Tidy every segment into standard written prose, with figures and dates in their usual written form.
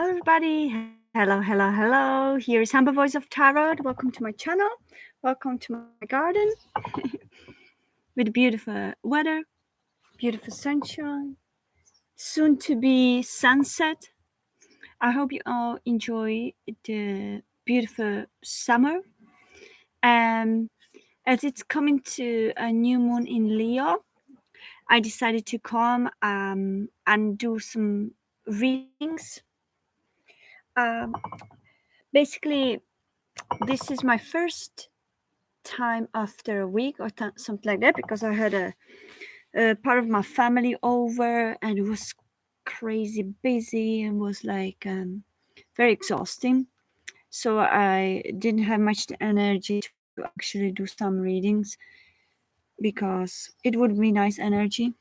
everybody. Hello, hello, hello. Here is Humble Voice of Tarot. Welcome to my channel. Welcome to my garden with beautiful weather, beautiful sunshine, soon to be sunset. I hope you all enjoy the beautiful summer. Um, as it's coming to a new moon in Leo, I decided to come and do some readings. Um, Basically, this is my first time after a week or something like that because I had a part of my family over and it was crazy busy and was like very exhausting. So I didn't have much energy to actually do some readings because it would be nice energy.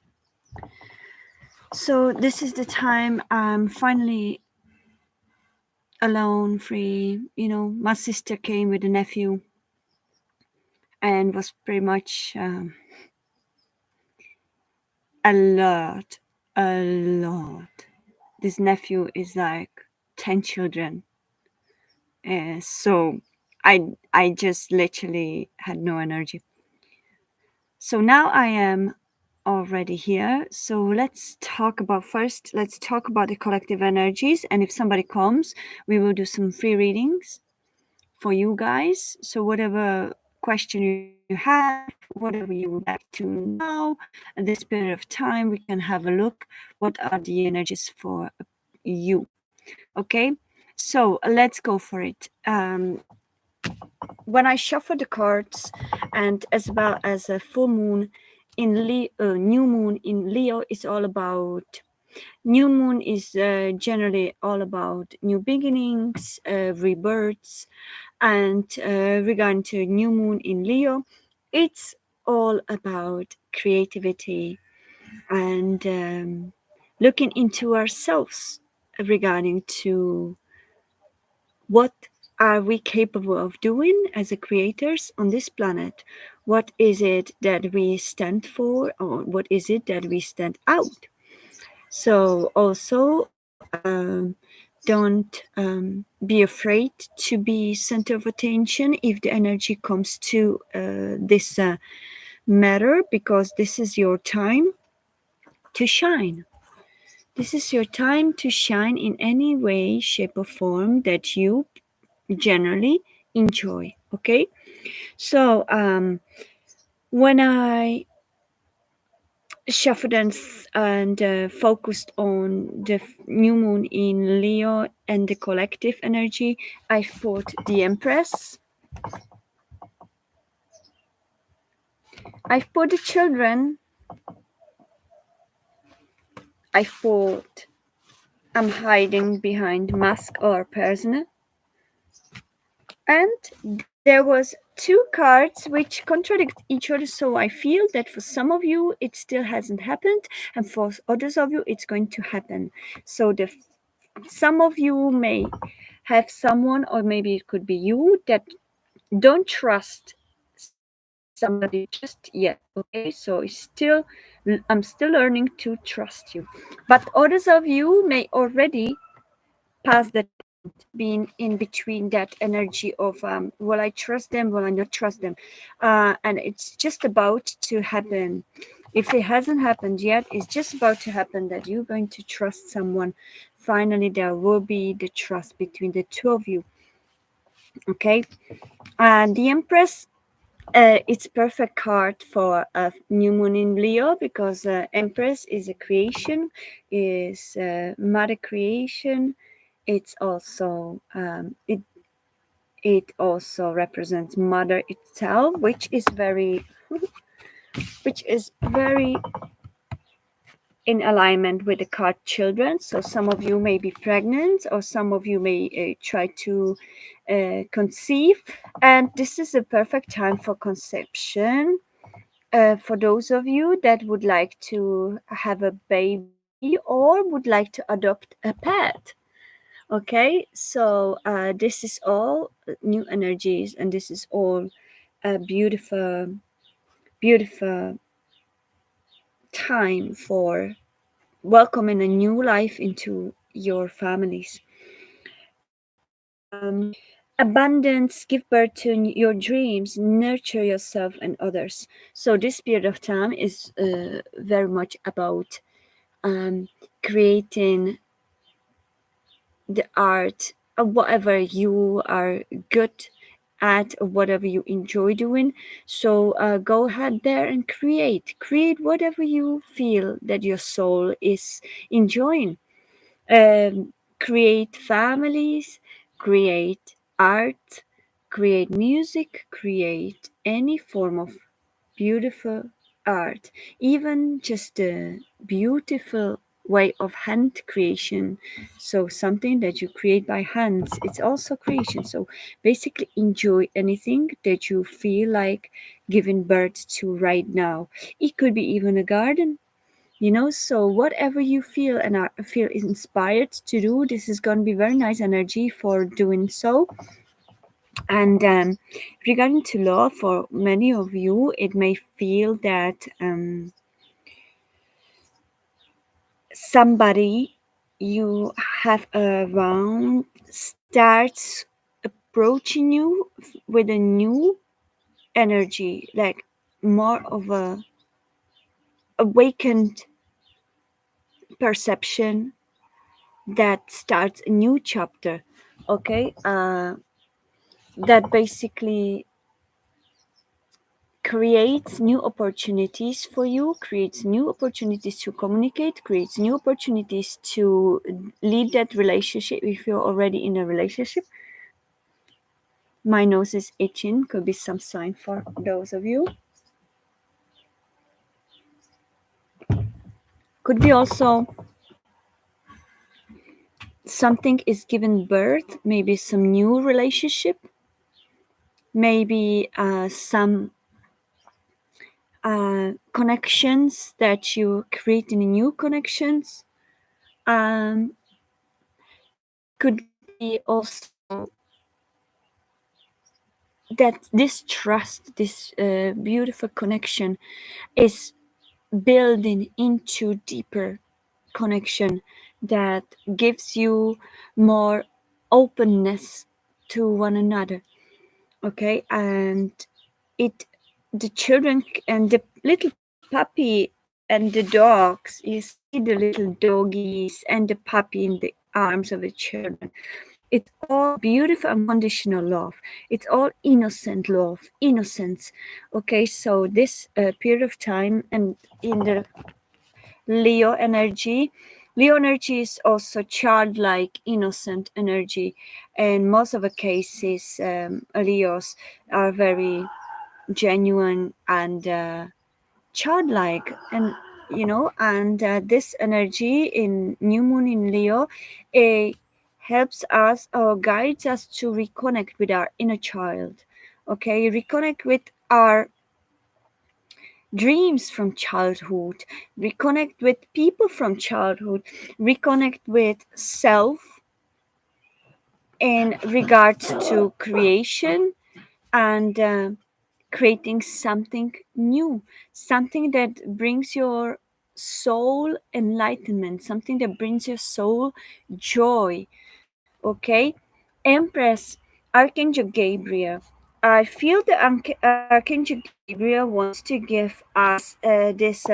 So this is the time I'm finally alone, free. My sister came with a nephew and was pretty much a lot, a lot. This nephew is like 10 children. So I just literally had no energy. So now I am already here. So let's talk about the collective energies. And if somebody comes, we will do some free readings for you guys. So whatever question you have, whatever you would like to know at this period of time, we can have a look. What are the energies for you? Okay, so let's go for it. When I shuffle the cards, and as well as a full moon in new moon in Leo is all about. New moon is generally all about new beginnings, rebirths, and regarding to new moon in Leo, it's all about creativity and looking into ourselves regarding to what are we capable of doing as a creators on this planet. What is it that we stand for, or what is it that we stand out? So also don't be afraid to be center of attention if the energy comes to this matter, because this is your time to shine. This is your time to shine in any way, shape, or form that you generally enjoy. Okay, so when I shuffled and focused on the new moon in Leo and the collective energy, I put the Empress. I've put the children. I've put I'm hiding behind mask or person. And there was two cards which contradict each other. So I feel that for some of you it still hasn't happened, and for others of you it's going to happen. So some of you may have someone, or maybe it could be you, that don't trust somebody just yet. Okay, so I'm still learning to trust you. But others of you may already pass that point, being in between that energy of will I trust them, will I not trust them, and it's just about to happen. If it hasn't happened yet, it's just about to happen that you're going to trust someone. Finally there will be the trust between the two of you. Okay, and the Empress, it's perfect card for a new moon in Leo, because Empress is a creation, is mother creation. It's also it also represents mother itself, which is very in alignment with the card children. So some of you may be pregnant, or some of you may try to conceive, and this is a perfect time for conception. For those of you that would like to have a baby or would like to adopt a pet. Okay, so this is all new energies, and this is all a beautiful, beautiful time for welcoming a new life into your families. abundance, give birth to your dreams, nurture yourself and others. So this period of time is very much about creating the art of whatever you are good at or whatever you enjoy doing. So go ahead there and create whatever you feel that your soul is enjoying. Create families, create art, create music, create any form of beautiful art, even just a beautiful way of hand creation. So, something that you create by hands, it's also creation. So, basically, enjoy anything that you feel like giving birth to right now. It could be even a garden, so whatever you feel and feel inspired to do, this is going to be very nice energy for doing so. And regarding to love, for many of you it may feel that somebody you have around starts approaching you with a new energy, like more of a awakened perception that starts a new chapter. Okay, that basically creates new opportunities for you, creates new opportunities to communicate, creates new opportunities to lead that relationship if you're already in a relationship. My nose is itching, could be some sign for those of you. Could be also something is given birth, maybe some new relationship, maybe some connections that you create in new connections. Could be also that this trust, this beautiful connection is building into deeper connection that gives you more openness to one another. Okay, and it the children and the little puppy and the dogs, you see the little doggies and the puppy in the arms of the children, it's all beautiful unconditional love, it's all innocent love, innocence. Okay, so this period of time and in the leo energy, leo energy is also childlike innocent energy, and most of the cases leos are very genuine and childlike. And and this energy in new moon in leo, it helps us or guides us to reconnect with our inner child. Okay, reconnect with our dreams from childhood, reconnect with people from childhood, reconnect with self in regards to creation and creating something new, something that brings your soul enlightenment, something that brings your soul joy. Okay, Empress, Archangel Gabriel. I feel the Archangel Gabriel wants to give us this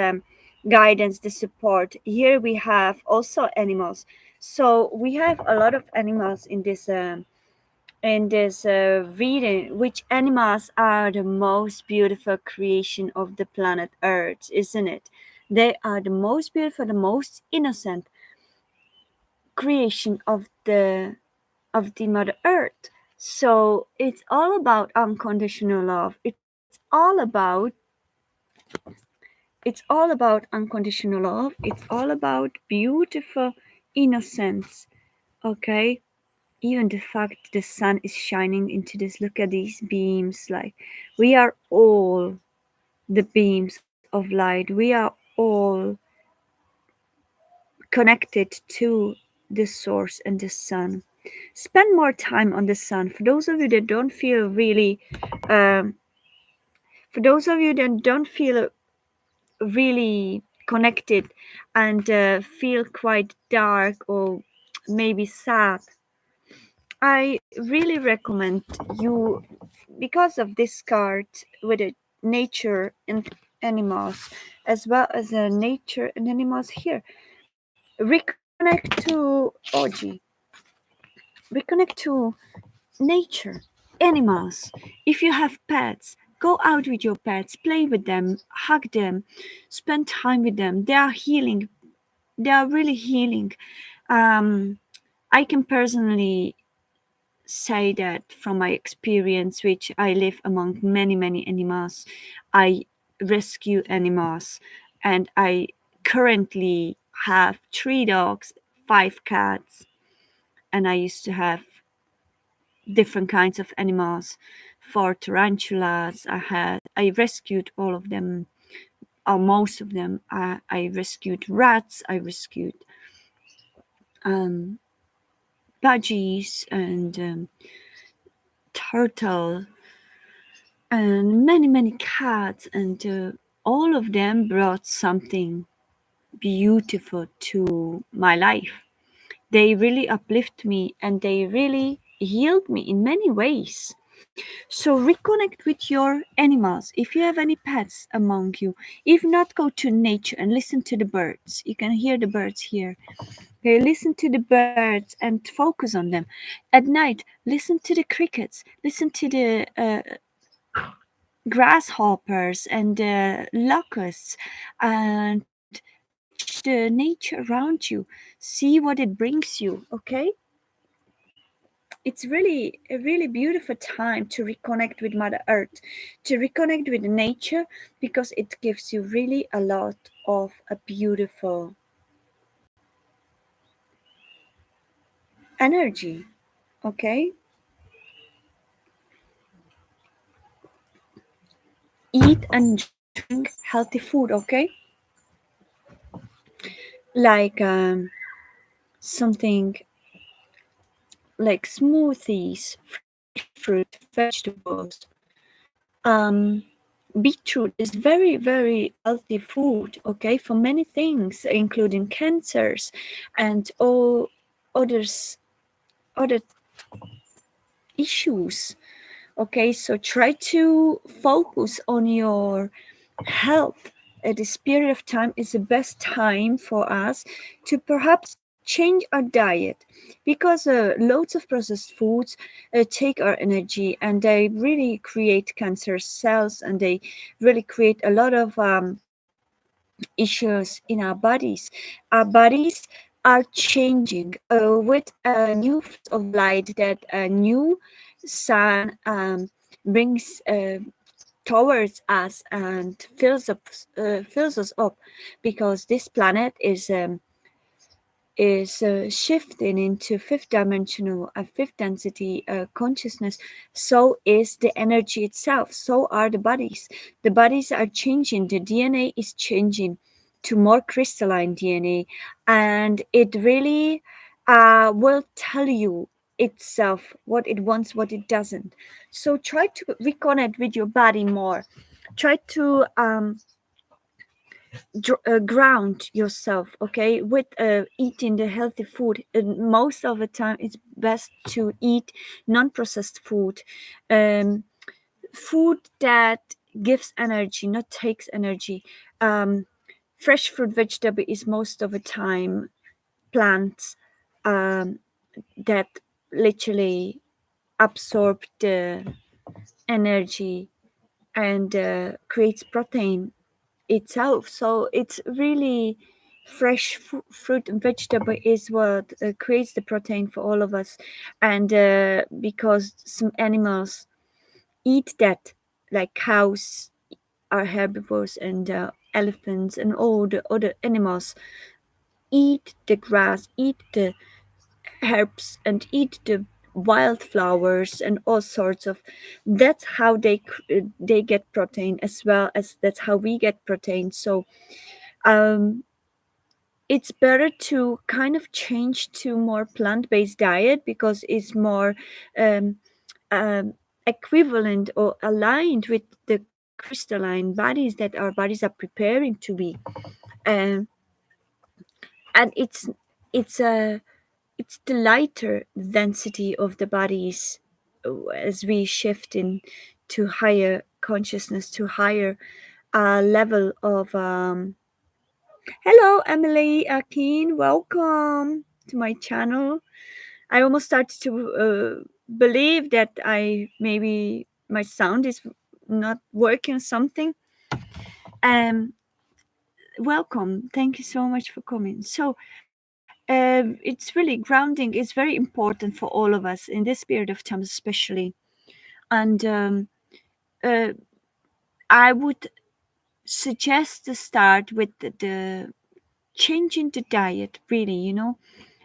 guidance, the support. Here we have also animals. So we have a lot of animals in this reading. Which animals are the most beautiful creation of the planet Earth, isn't it? They are the most beautiful, the most innocent creation of the Mother Earth. So it's all about unconditional love. It's all about unconditional love. It's all about beautiful innocence. Okay? Even the fact the sun is shining into this, look at these beams, like we are all the beams of light. We are all connected to the source and the sun. Spend more time on the sun. For those of you that don't feel really um, for those of you that don't feel really connected and feel quite dark or maybe sad, I really recommend you, because of this card with the nature and animals, as well as the nature and animals here. Reconnect to OG, reconnect to nature, animals. If you have pets, go out with your pets, play with them, hug them, spend time with them. They are healing. They are really healing. Um, I can personally say that from my experience, which I live among many, many animals. I rescue animals, and I currently have 3 dogs, 5 cats, and I used to have different kinds of animals. 4 tarantulas I rescued all of them, or most of them. I rescued rats, I rescued um, budgies and turtle and many, many cats, and all of them brought something beautiful to my life. They really uplift me and they really healed me in many ways. So reconnect with your animals. If you have any pets among you, if not, go to nature and listen to the birds. You can hear the birds here. Okay, listen to the birds and focus on them. At night, listen to the crickets. Listen to the grasshoppers and locusts, and watch the nature around you. See what it brings you. Okay, it's really a really beautiful time to reconnect with Mother Earth, to reconnect with nature, because it gives you really a lot of a beautiful energy. Okay, eat and drink healthy food. Okay, like something like smoothies, fresh fruit, vegetables. Um, Beetroot is very, very healthy food, okay, for many things, including cancers and all others, other issues. Okay, so try to focus on your health. At this period of time is the best time for us to perhaps change our diet, because loads of processed foods take our energy, and they really create cancer cells, and they really create a lot of issues in our bodies. Our bodies are changing with a new phase of light that a new sun brings towards us and fills us up, because this planet is shifting into fifth dimensional, fifth density consciousness. So is the energy itself. So are the bodies. The bodies are changing. The DNA is changing to more crystalline DNA, and it really will tell you itself what it wants, what it doesn't. So try to reconnect with your body more. Try to ground yourself, okay, with eating the healthy food. And most of the time it's best to eat non-processed food, um, food that gives energy, not takes energy. Fresh fruit, vegetable is most of the time plants um, that literally absorb the energy and creates protein itself. So it's really fresh fruit and vegetable is what creates the protein for all of us. And because some animals eat that, like cows are herbivores, and elephants and all the other animals eat the grass, eat the herbs, and eat the wildflowers and all sorts of. That's how they get protein, as well as that's how we get protein. So um it's better to kind of change to more plant-based diet, because it's more um, um, equivalent or aligned with the crystalline bodies that our bodies are preparing to be. um, and it's a it's the lighter density of the bodies as we shift in to higher consciousness, to higher level of hello Emily Akin, welcome to my channel. I almost started to believe that I maybe my sound is not working or something. um Welcome, thank you so much for coming. So it's really grounding is very important for all of us in this period of time especially. And uh, I would suggest to start with the changing the diet, really,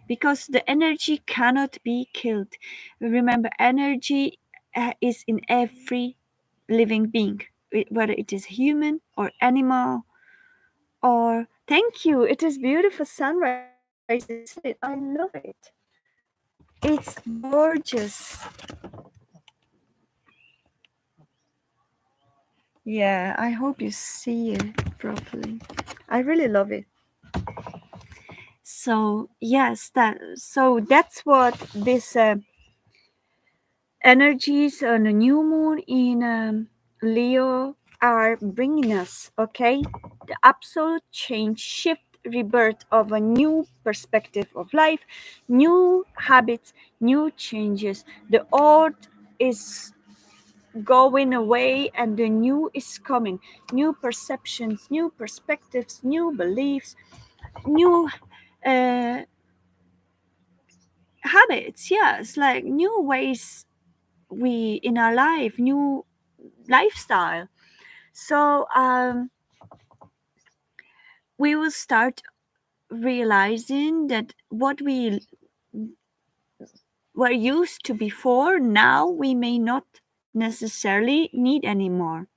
because the energy cannot be killed. Remember, energy is in every living being, whether it is human or animal. Or thank you, it is beautiful sunrise, isn't it? I love it. It's gorgeous. Yeah, I hope you see it properly. I really love it. So yes, that's what this energies on the new moon in Leo are bringing us. Okay, the absolute change, shift, rebirth of a new perspective of life, new habits, new changes. The old is going away and the new is coming. New perceptions, new perspectives, new beliefs, new uh, habits. Yes, like new ways we in our life, new lifestyle. So we will start realizing that what we were used to before, now we may not necessarily need anymore.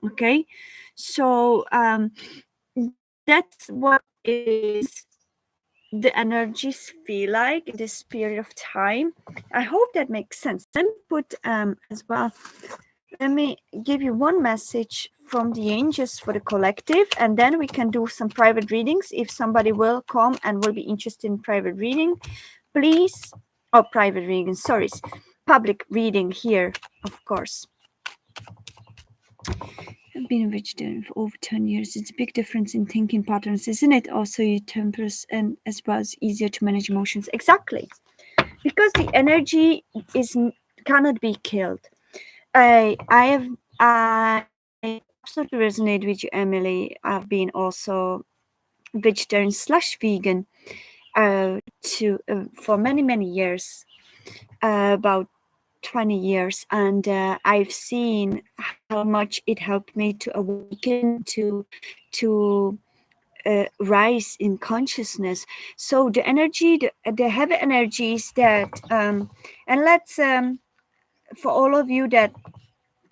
Okay, so that's what is the energies feel like in this period of time. I hope that makes sense. Let me put as well, let me give you one message from the angels for the collective, and then we can do some private readings if somebody will come and will be interested in private reading. Please, oh, private reading, sorry, public reading here, of course. I've been a vegetarian for over 10 years. It's a big difference in thinking patterns, isn't it? Also, your tempers and as well as easier to manage emotions. Exactly. Because the energy is cannot be killed. I absolutely resonate with you, Emily. I've been also vegetarian slash vegan to for many years, about 20 years, and I've seen how much it helped me to awaken, to rise in consciousness. So the energy, the heavy energies that and let's for all of you that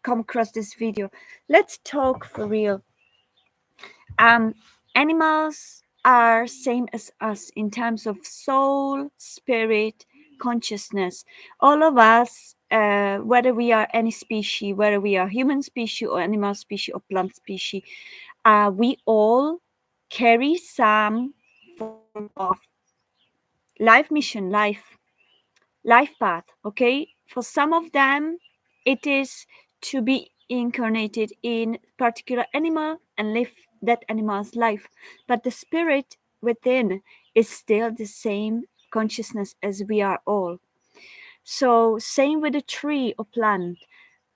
come across this video, let's talk for real. um Animals are same as us in terms of soul, spirit, consciousness. All of us, whether we are any species, whether we are human species or animal species or plant species, we all carry some form of life mission, life path. Okay, for some of them it is to be incarnated in particular animal and live that animal's life, but the spirit within is still the same consciousness as we are all. So same with a tree or plant,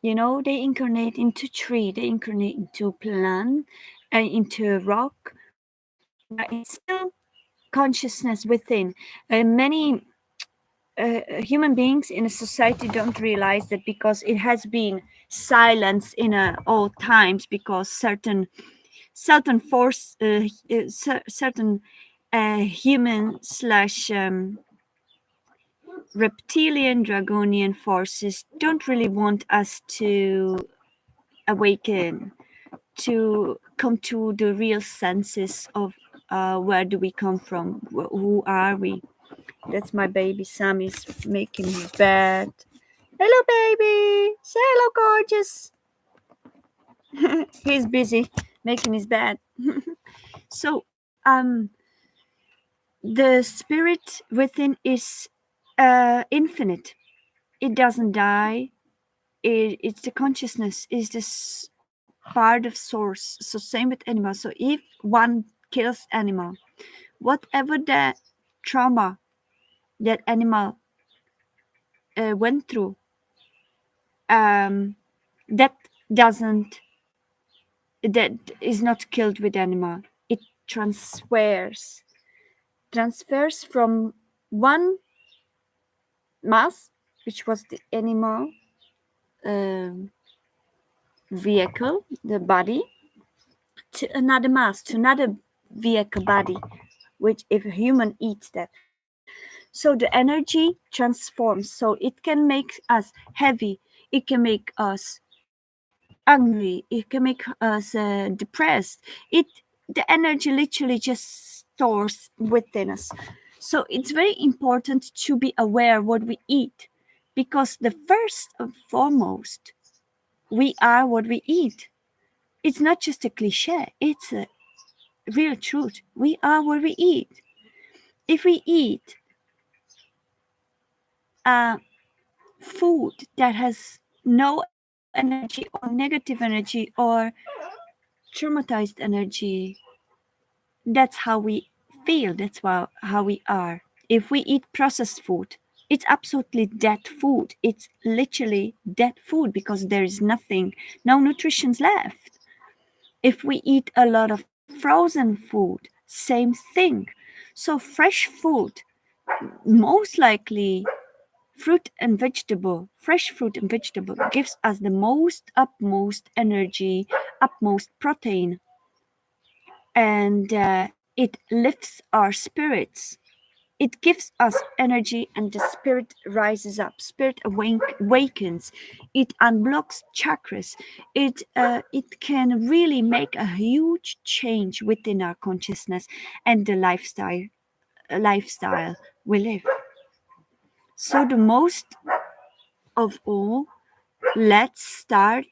they incarnate into tree, they incarnate into plant and into rock, but it's still consciousness within. Many human beings in a society don't realize that, because it has been silenced in all times, because certain force certain human slash reptilian dragonian forces don't really want us to awaken, to come to the real senses of where do we come from, who are we. That's my baby Sammy's making his bed. Hello, baby. Say hello, gorgeous. He's busy making his bed. So, The spirit within is infinite. It doesn't die. It's the consciousness is this part of source. So same with animals. So if one kills animal, whatever the trauma that animal went through, that doesn't that is not killed with animal. It transfers from one mass, which was the animal um, vehicle, the body, to another mass, to another vehicle body, which if a human eats that. So the energy transforms. So it can make us heavy. It can make us angry. It can make us depressed. The energy literally just stores within us. So it's very important to be aware what we eat, because the first and foremost, we are what we eat. It's not just a cliche, it's a real truth. We are what we eat. If we eat food that has no energy or negative energy or traumatized energy, that's how we feel. That's how we are. If we eat processed food, it's absolutely dead food. It's literally dead food because there is nothing, no nutrition left. If we eat a lot of frozen food, same thing. So fresh food, most likely fresh fruit and vegetable gives us the most utmost energy, utmost protein, and it lifts our spirits. It gives us energy, and the spirit rises up. Spirit awakens. It unblocks chakras. It can really make a huge change within our consciousness and the lifestyle we live. So the most of all, let's start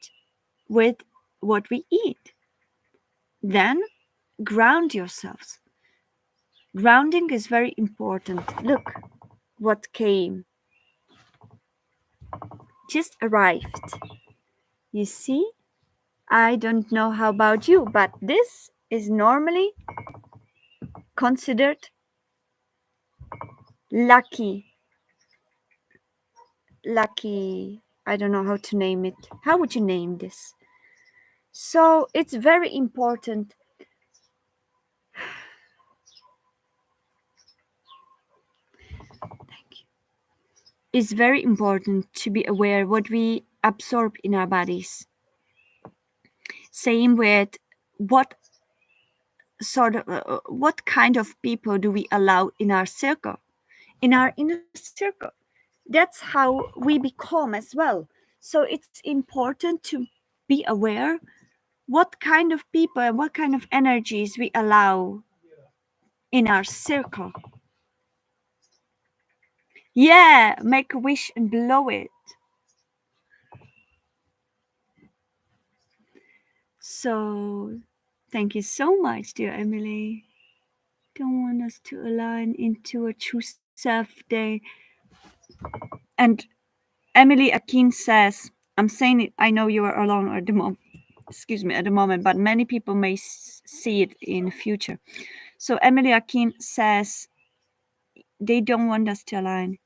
with what we eat. Then ground yourselves. Grounding is very important. Look what came, just arrived. You see, I don't know how about you, but this is normally considered lucky. Lucky, I don't know how to name it. How would you name this? So it's very important. Thank you. It's very important to be aware what we absorb in our bodies. Same with what what kind of people do we allow in our circle, in our inner circle. That's how we become as well. So it's important to be aware what kind of people and what kind of energies we allow in our circle. Yeah, make a wish and blow it. So thank you so much, dear Emily. Don't want us to align into a true self day. And Emily Akin says, I'm saying it, I know you are alone at the moment. Excuse me, at the moment, but many people may see it in the future. So Emily Akin says they don't want us to align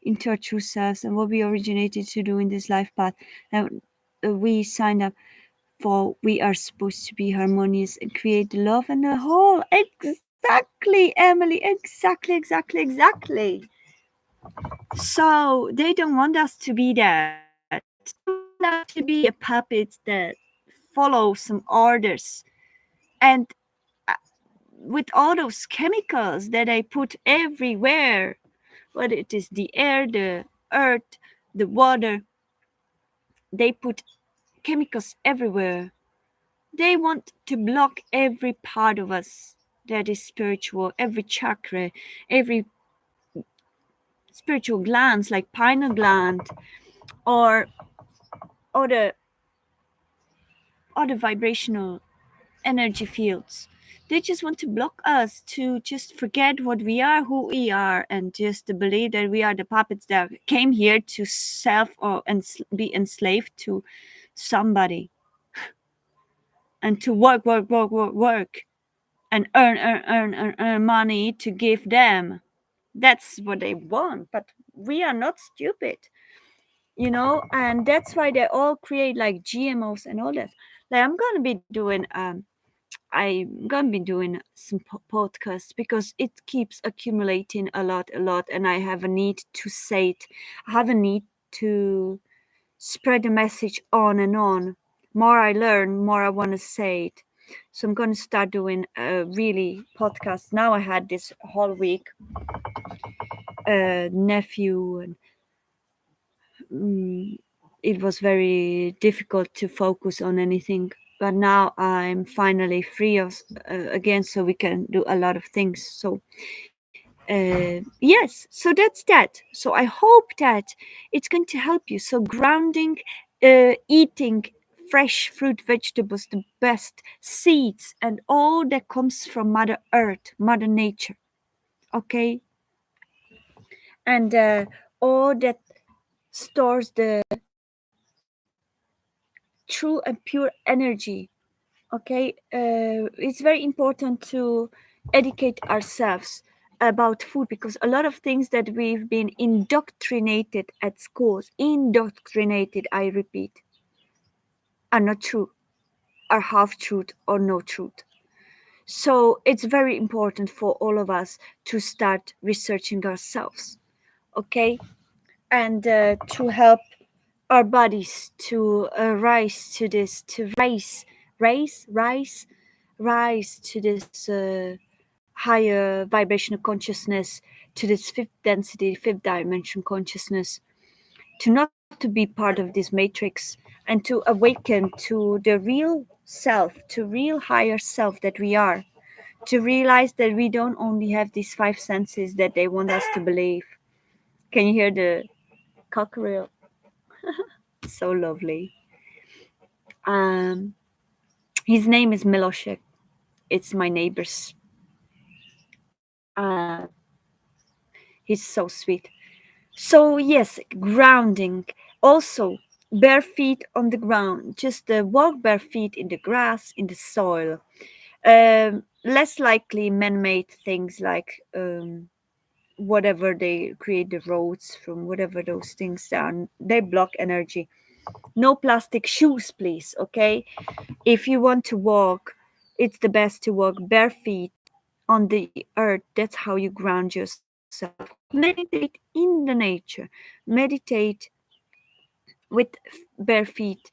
into our true selves and what we originated to do in this life path. And we signed up for. We are supposed to be harmonious and create the love and the whole. Exactly, Emily. Exactly. So they don't want us to be that. They want us to be a puppet that follow some orders. And with all those chemicals that I put everywhere, whether it is the air, the earth, the water, they put chemicals everywhere. They want to block every part of us that is spiritual, every chakra, every spiritual glands like pineal gland or other vibrational energy fields. They just want to block us to just forget what we are, who we are, and just to believe that we are the puppets that came here to self or be enslaved to somebody and to work and earn money to give them. That's what they want. But we are not stupid, and that's why they all create like GMOs and all that. Like I'm gonna be doing some podcasts because it keeps accumulating a lot, and I have a need to say it. I have a need to spread the message on and on. More I learn, more I want to say it. So I'm gonna start doing really podcasts. Now I had this whole week, nephew, and it was very difficult to focus on anything. But now I'm finally free again, so we can do a lot of things. So yes, so that's that. So I hope that it's going to help you. So grounding, eating fresh fruit, vegetables, the best seeds, and all that comes from Mother Earth, Mother Nature. Okay, and all that stores the true and pure energy. Okay, it's very important to educate ourselves about food, because a lot of things that we've been indoctrinated at schools, indoctrinated, I repeat, are not true, are half truth or no truth. So it's very important for all of us to start researching ourselves. Okay, and to help our bodies to rise to this, to rise to this higher vibrational consciousness, to this fifth density, fifth dimension consciousness, to not to be part of this matrix, and to awaken to the real self, to real higher self that we are, to realize that we don't only have these five senses that they want us to believe. Can you hear the cockerel? So lovely. um his name is Miloshek. It's my neighbor's. uh he's so sweet. So yes, grounding. Also, bare feet on the ground. Just walk bare feet in the grass, in the soil. Less likely man-made things like whatever they create the roads from, whatever those things are. They block energy. No plastic shoes, please. Okay, if you want to walk, it's the best to walk bare feet on the earth. That's how you ground yourself. Meditate in the nature. Meditate with bare feet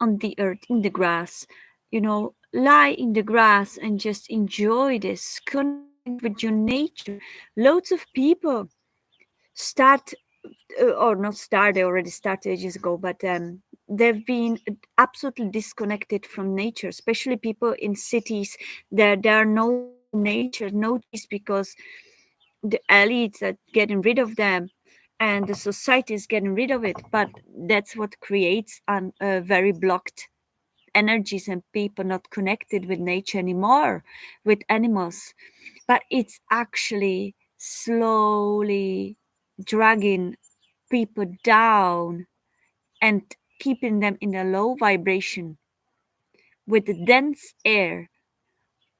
on the earth, in the grass. Lie in the grass and just enjoy this. Connect with your nature. Loads of people start, or not start, they already started ages ago, but they've been absolutely disconnected from nature, especially people in cities. There are no nature, no trees, because the elites are getting rid of them, and the society is getting rid of it. But that's what creates very blocked energies and people not connected with nature anymore, with animals. But it's actually slowly dragging people down and keeping them in a low vibration with dense air,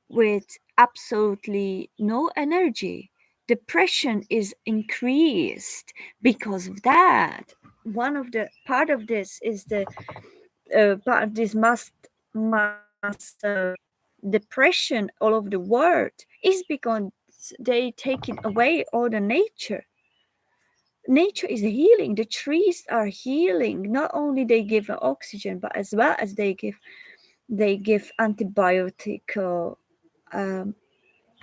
with absolutely no energy. Depression is increased because of that. One of the part of this is the part of this mass depression all over the world is because they taking away all the nature. Nature is healing. The trees are healing. Not only they give oxygen, but as well as they give antibiotic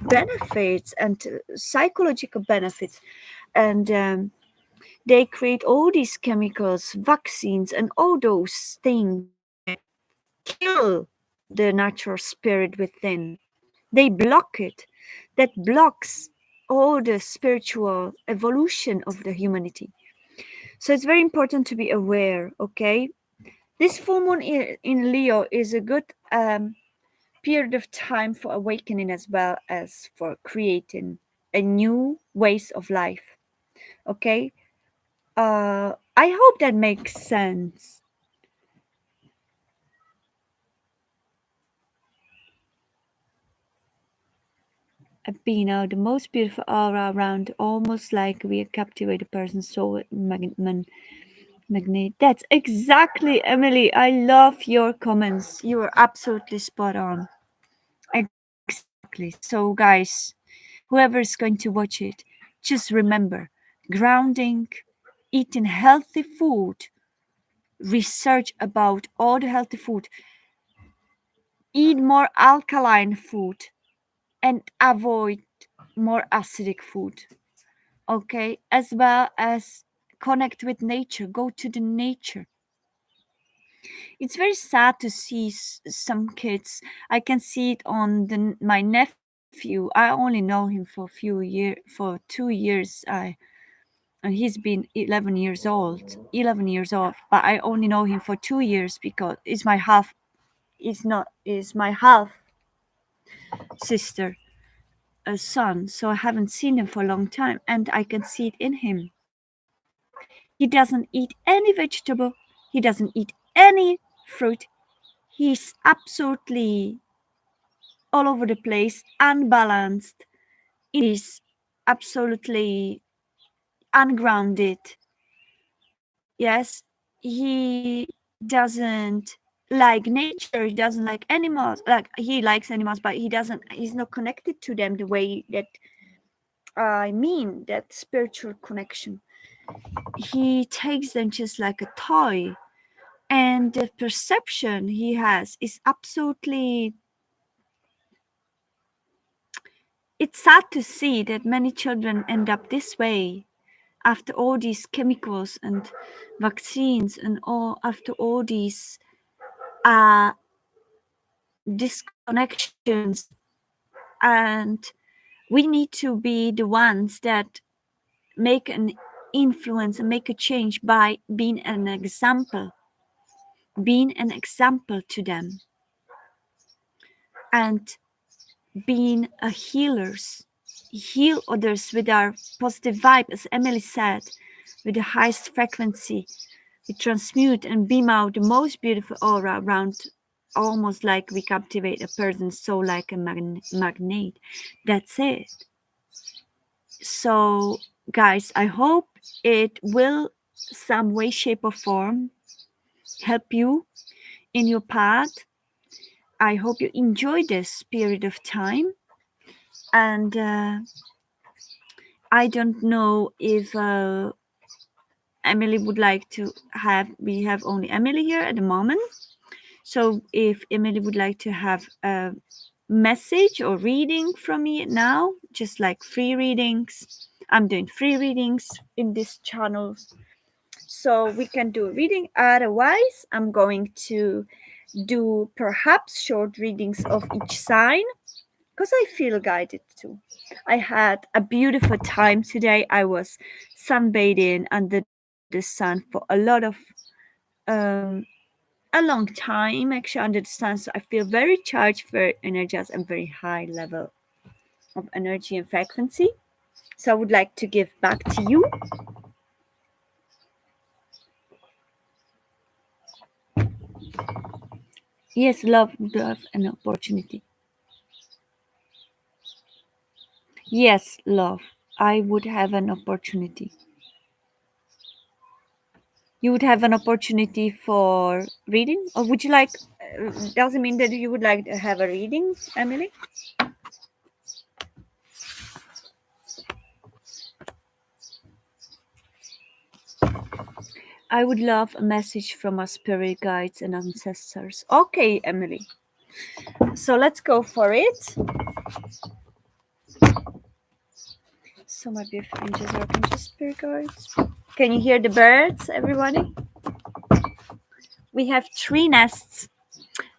benefits and psychological benefits, and they create all these chemicals, vaccines, and all those things that kill the natural spirit within. They block it. That blocks all the spiritual evolution of the humanity. So it's very important to be aware. Okay, this full moon in Leo is a good period of time for awakening as well as for creating a new ways of life. Okay. I hope that makes sense. Bina, the most beautiful aura around, almost like we captivate a person's soul magnet. That's exactly, Emily. I love your comments. You are absolutely spot on. Exactly. So, guys, whoever is going to watch it, just remember grounding, eating healthy food, research about all the healthy food, eat more alkaline food, and avoid more acidic food. Okay, as well as connect with nature, go to the nature. It's very sad to see some kids. I can see it on my nephew. I only know him for a few years, for 2 years. And he's been 11 years old, but I only know him for 2 years because is my half sister, a son. So I haven't seen him for a long time, and I can see it in him. He doesn't eat any vegetable. He doesn't eat any fruit. He's absolutely all over the place, unbalanced. Is absolutely ungrounded. Yes, he doesn't like nature. He doesn't like animals. Like he likes animals, but he doesn't. He's not connected to them the way that I mean that spiritual connection. He takes them just like a toy, and the perception he has is absolutely. It's sad to see that many children end up this way after all these chemicals and vaccines and all after all these uh, disconnections, and we need to be the ones that make an influence and make a change by being an example to them, and being a heal others with our positive vibe, as Emily said, with the highest frequency. We transmute and beam out the most beautiful aura around, almost like we captivate a person's soul like a magnet. That's it. So, guys, I hope it will, some way, shape, or form, help you in your path. I hope you enjoy this period of time. And I don't know if Emily would like to have, we have only Emily here at the moment. So if Emily would like to have a message or reading from me now, just like free readings, I'm doing free readings in this channel. So we can do a reading. Otherwise, I'm going to do perhaps short readings of each sign because I feel guided to. I had a beautiful time today. I was sunbathing under the sun for um, a long time, actually, under the sun. So I feel very charged, very energized, and very high level of energy and frequency. So I would like to give back to you. Yes, love, an opportunity. Yes, love. I would have an opportunity. You would have an opportunity for reading, or would you like? Doesn't mean that you would like to have a reading, Emily. I would love a message from our spirit guides and ancestors. Okay, Emily. So let's go for it. So my beautiful angels, archangels, spirit guides. Can you hear the birds, everybody? We have 3 nests.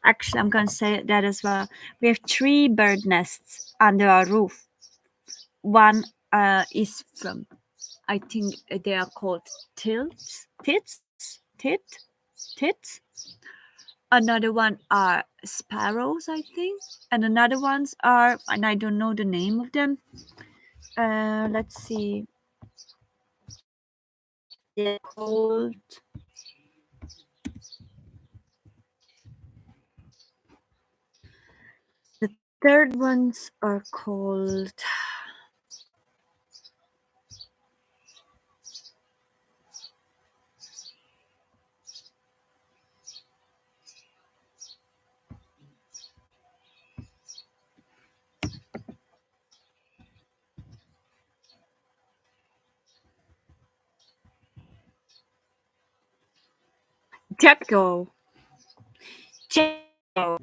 Actually, I'm going to say that as well. We have 3 bird nests under our roof. One is from, I think they are called tits. Another one are sparrows, I think, and another ones are, and I don't know the name of them. Let's see. They're called. The third ones are called. Jackdaw. Jackdaw.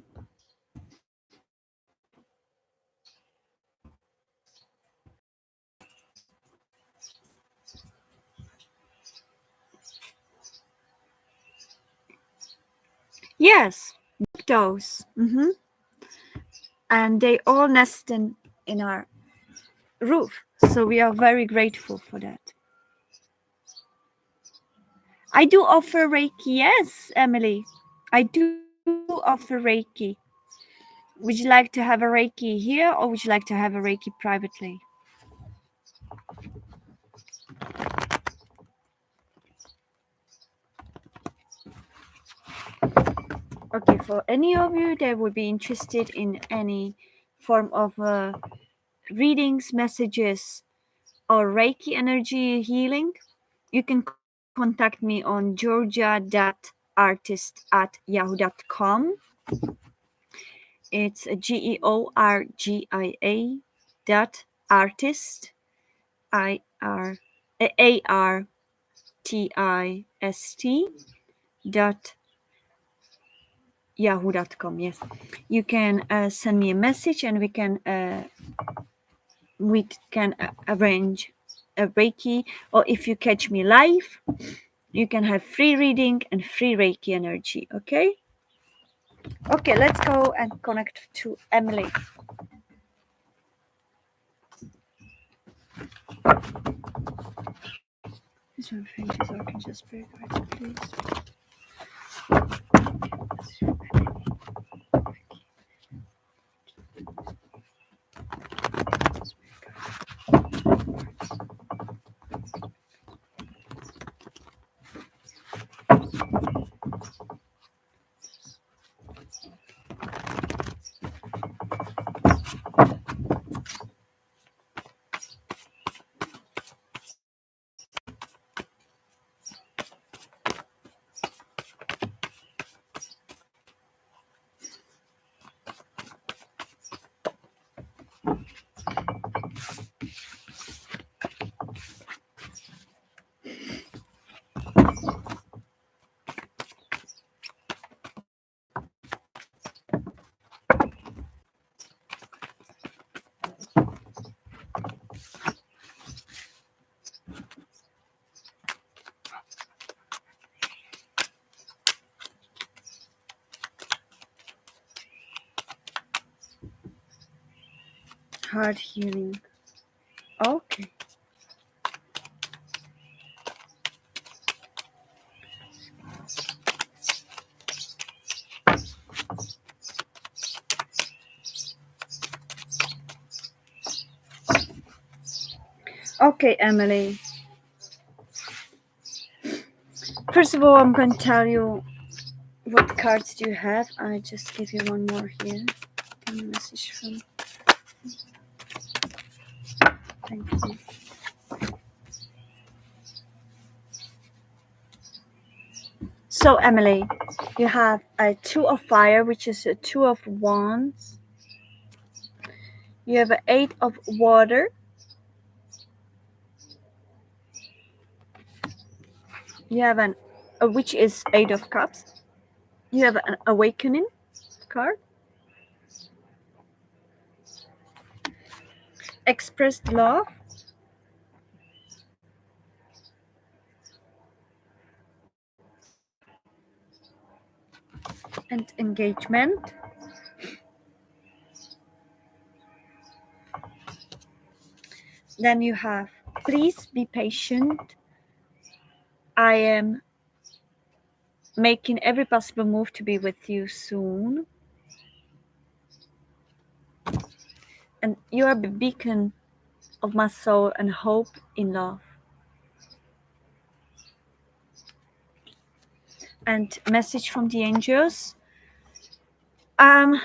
Yes, jackdaws. And they all nest in our roof. So we are very grateful for that. I do offer Reiki. Yes, Emily. I do offer Reiki. Would you like to have a Reiki here or would you like to have a Reiki privately? Okay, for any of you that would be interested in any form of readings, messages, or Reiki energy healing, you can contact me on georgia.artist@yahoo.com. It's Georgia dot artist, ARTIST dot yahoo.com. Yes, you can send me a message and we can arrange a Reiki, or if you catch me live, you can have free reading and free Reiki energy. Okay, let's go and connect to Emily. This one fainted, so I can just break it, please. Heart healing. Okay. Okay, Emily. First of all, I'm going to tell you what cards do you have. I just give you one more here. A message from. Thank you. So, Emily, you have a Two of Fire, which is a Two of Wands. You have an Eight of Water. You have which is Eight of Cups. You have an Awakening card. Expressed Love. And Engagement. Then you have Please Be Patient. I am making every possible move to be with you soon. And you are the beacon of my soul and hope in love. And message from the angels. Um,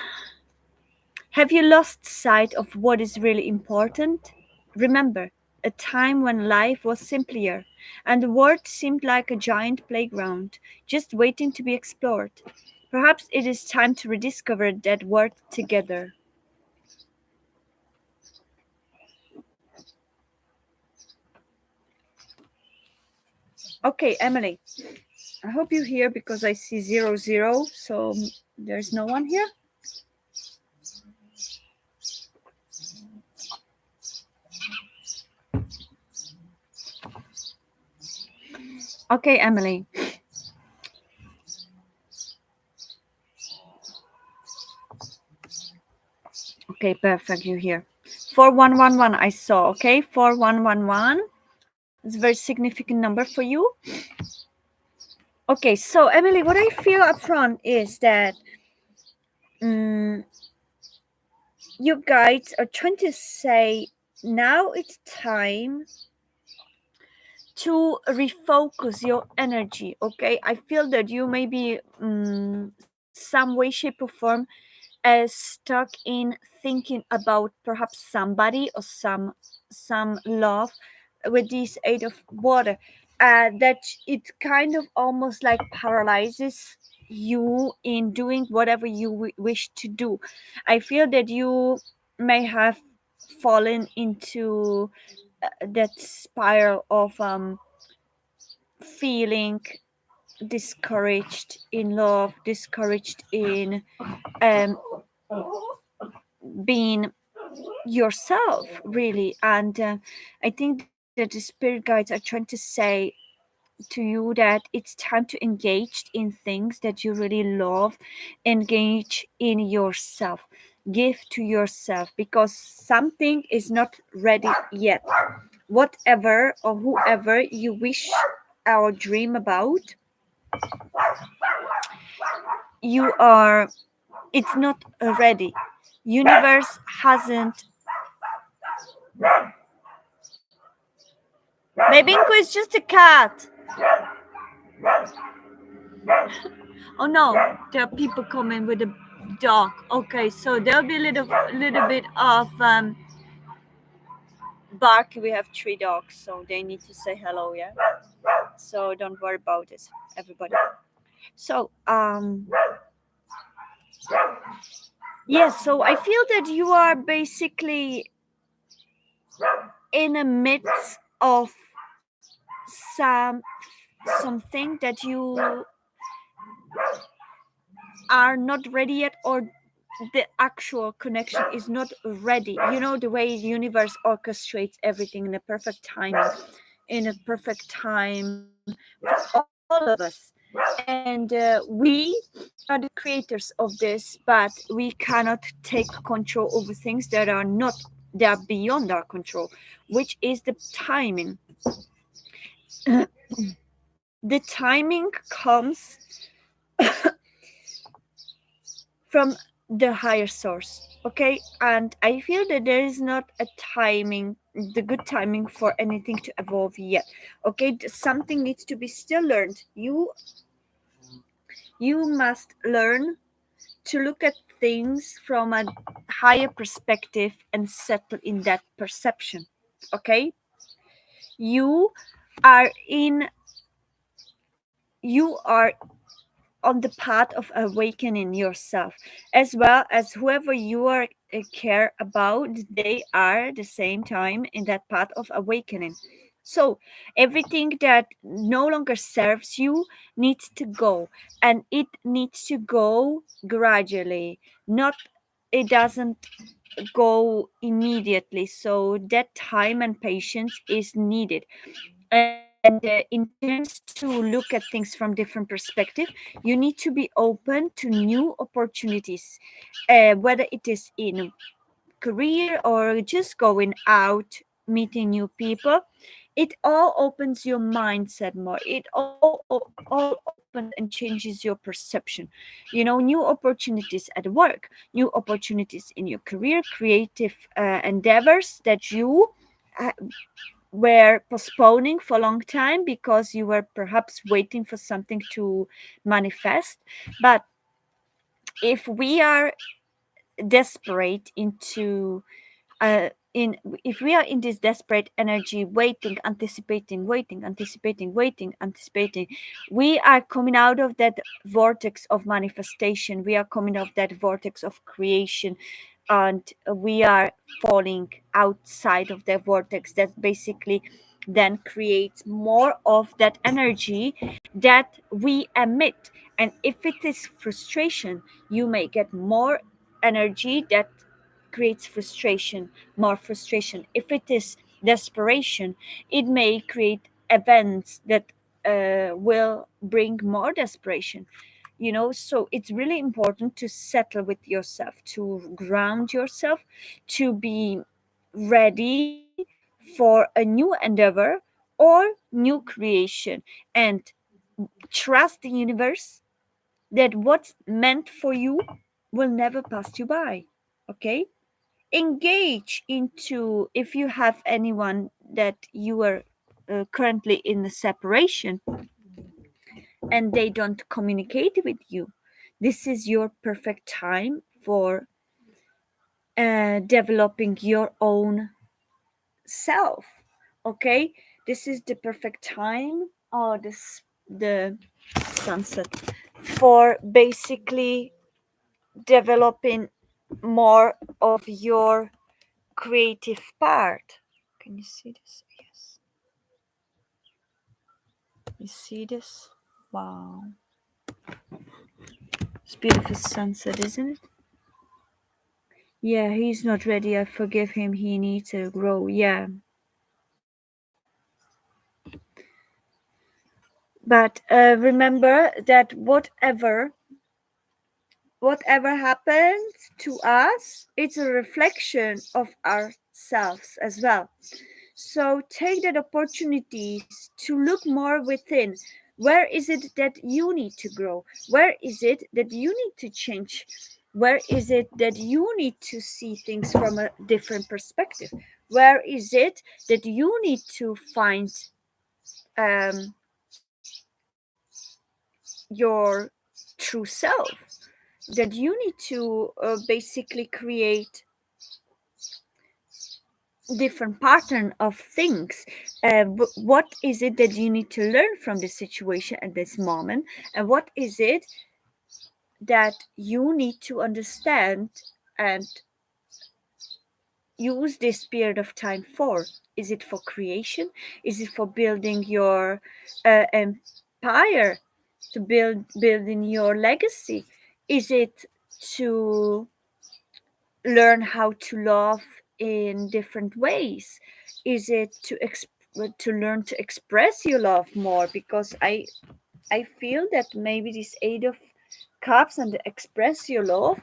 have you lost sight of what is really important? Remember, a time when life was simpler and the world seemed like a giant playground, just waiting to be explored. Perhaps it is time to rediscover that world together. Okay, Emily, I hope you hear because I see 00, so there's no one here. Okay, Emily. Okay, perfect. You here. 4111 I saw. Okay, 4111. It's a very significant number for you. Okay, so Emily, what I feel up front is that um, you guys are trying to say now it's time to refocus your energy. Okay, I feel that you may be some way, shape, or form stuck in thinking about perhaps somebody or some love with this eight of water, that it kind of almost like paralyzes you in doing whatever you wish to do. I feel that you may have fallen into that spiral of feeling discouraged in love, discouraged in um, being yourself, really. And I think that the spirit guides are trying to say to you that it's time to engage in things that you really love, engage in yourself, give to yourself, because something is not ready yet. Whatever or whoever you wish or dream about, you are it's not ready. Universe hasn't. Babinko is just a cat. Oh no, there are people coming with a dog. Okay, so there'll be a little bit of bark. We have 3 dogs, so they need to say hello. Yeah. So don't worry about this, everybody. So yes. So I feel that you are basically in the midst of some something that you are not ready yet, or the actual connection is not ready. You know, the way the universe orchestrates everything in a perfect timing, in a perfect time for all of us. And we are the creators of this, but we cannot take control over things that are beyond our control, which is the timing. The timing comes from the higher source. Okay, and I feel that there is not a timing, the good timing for anything to evolve yet. Okay, something needs to be still learned. You must learn to look at things from a higher perspective and settle in that perception. Okay, you are in you are on the path of awakening yourself, as well as whoever you are care about, they are the same time in that path of awakening. So everything that no longer serves you needs to go, and it needs to go gradually, not it doesn't go immediately. So that time and patience is needed. And in terms to look at things from different perspective, you need to be open to new opportunities, whether it is in career or just going out meeting new people. It all opens your mindset more. It all opens opens and changes your perception. You know, new opportunities at work, new opportunities in your career, creative endeavors that you uh, were postponing for a long time because you were perhaps waiting for something to manifest. But if we are desperate into in if we are in this desperate energy, waiting, anticipating, anticipating, we are coming out of that vortex of manifestation, we are coming out of that vortex of creation, and we are falling outside of that vortex that basically then creates more of that energy that we emit. And if it is frustration, you may get more energy that creates frustration, more frustration. If it is desperation, it may create events that will bring more desperation. You know, so it's really important to settle with yourself, to ground yourself, to be ready for a new endeavor or new creation, and trust the universe that what's meant for you will never pass you by. Okay, engage into, if you have anyone that you are currently in a separation and they don't communicate with you, this is your perfect time for developing your own self. Okay, this is the perfect time, or this the sunset, for basically developing more of your creative part. Can you see this? Yes. You see this? Wow. It's beautiful sunset, isn't it? Yeah, he's not ready. I forgive him. He needs to grow. Yeah. But remember that whatever happens to us, it's a reflection of ourselves as well. So take that opportunities to look more within. Where is it that you need to grow? Where is it that you need to change? Where is it that you need to see things from a different perspective? Where is it that you need to find um, your true self? That you need to basically create different pattern of things. What is it that you need to learn from the situation at this moment, and what is it that you need to understand and use this period of time for? Is it for creation? Is it for building your empire, to building your legacy? Is it to learn how to love in different ways? Is it to learn to express your love more? Because I feel that maybe this Eight of Cups and the express your love,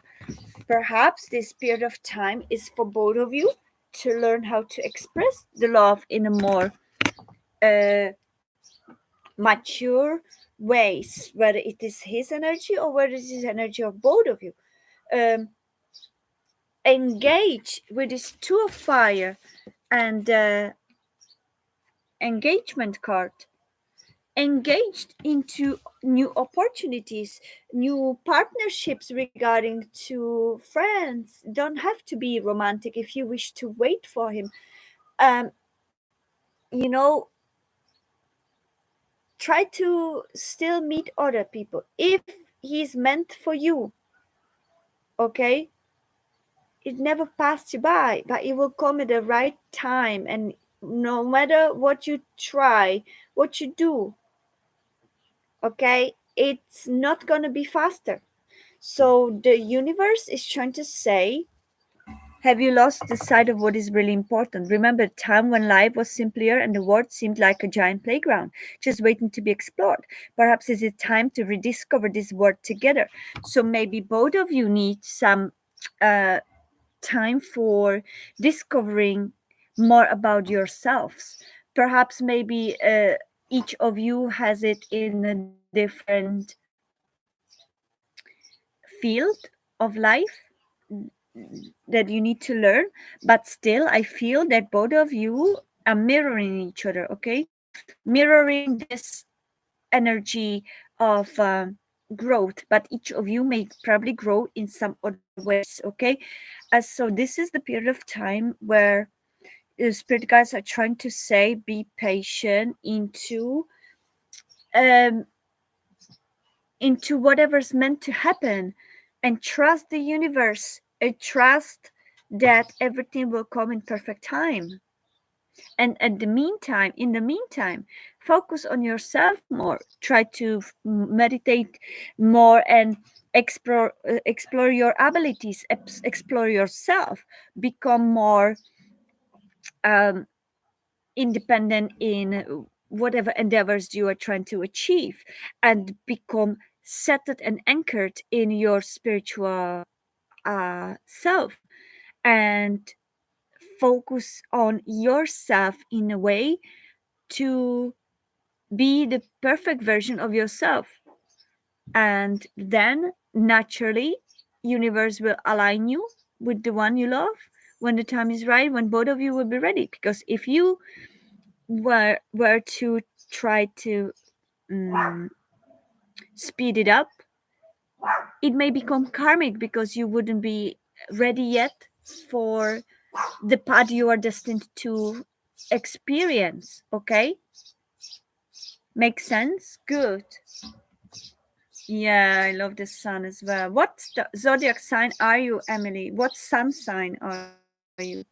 perhaps this period of time is for both of you to learn how to express the love in a more uh, mature ways, whether it is his energy or whether it is energy of both of you. um, Engage with this Two of Fire and engagement card. Engaged into new opportunities, new partnerships regarding to friends. Don't have to be romantic if you wish to wait for him. um you know, try to still meet other people if he's meant for you. Okay, it never passed you by, but it will come at the right time. And no matter what you try, what you do, okay, it's not gonna be faster. So the universe is trying to say, have you lost the sight of what is really important? Remember a time when life was simpler and the world seemed like a giant playground, just waiting to be explored. Perhaps it's time to rediscover this world together. So maybe both of you need some uh, time for discovering more about yourselves. Perhaps maybe Each of you has it in a different field of life that you need to learn, but still I feel that both of you are mirroring each other, okay, mirroring this energy of growth, but each of you may probably grow in some other ways, okay. So this is the period of time where spirit guides are trying to say be patient um into whatever's meant to happen, and trust the universe, and trust that everything will come in perfect time. And at the meantime in the meantime, focus on yourself more, try to meditate more, and explore your abilities, explore yourself, become more um, independent in whatever endeavors you are trying to achieve, and become settled and anchored in your spiritual self, and focus on yourself in a way to be the perfect version of yourself. And then naturally universe will align you with the one you love when the time is right, when both of you will be ready. Because if you were to try to um, speed it up, it may become karmic because you wouldn't be ready yet for the path you are destined to experience. Okay, makes sense. Good. Yeah, I love the sun as well. What zodiac sign are you, Emily? What sun sign are you?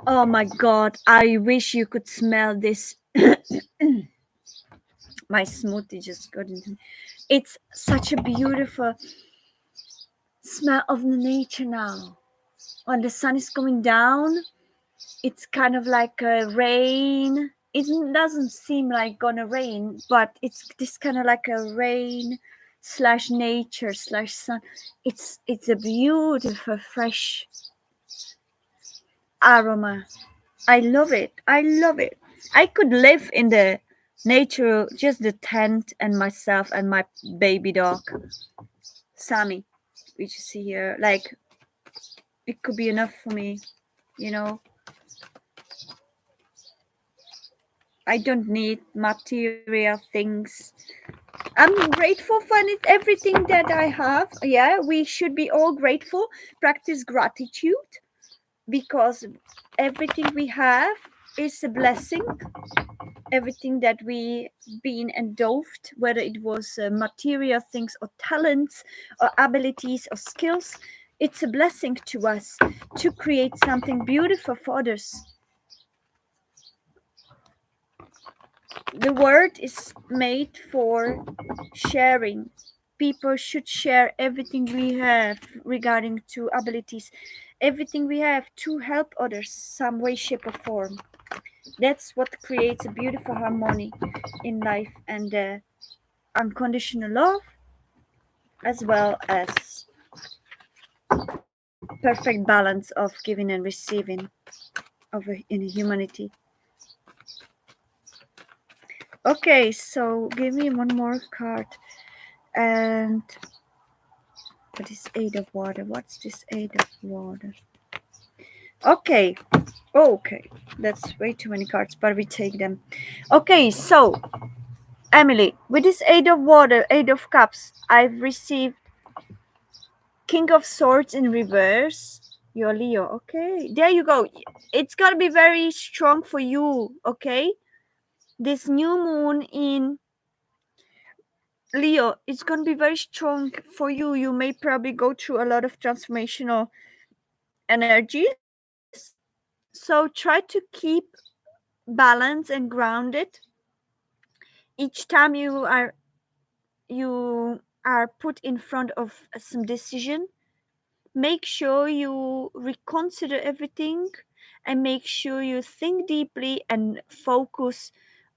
Oh my god, I wish you could smell this. My smoothie just got into. It's such a beautiful smell of the nature now. When the sun is going down, it's kind of like a rain. It doesn't seem like gonna rain, but it's this kind of like a rain slash nature slash sun. It's a beautiful fresh aroma. I love it. I love it. I could live in the nature, just the tent and myself and my baby dog, Sammy, which you see here. Like, it could be enough for me, you know. I don't need material things. I'm grateful for everything that I have. Yeah, we should be all grateful. Practice gratitude because everything we have is a blessing. Everything that we been endowed, whether it was material things or talents or abilities or skills, it's a blessing to us to create something beautiful for others. The world is made for sharing. People should share everything we have regarding to abilities, everything we have to help others some way, shape, or form. That's what creates a beautiful harmony in life, and unconditional love, as well as perfect balance of giving and receiving in humanity. Okay, so give me one more card. And what is Eight of Water? What's this Eight of Water? Okay, okay, that's way too many cards, but we take them. Okay, so Emily, with this Eight of Water, Eight of Cups, I've received King of Swords in reverse. You're Leo. Okay, there you go. It's gonna be very strong for you. Okay, this new moon in Leo, it's gonna be very strong for you. You may probably go through a lot of transformational energies. So try to keep balance and grounded each time you are put in front of some decision, make sure you reconsider everything and make sure you think deeply and focus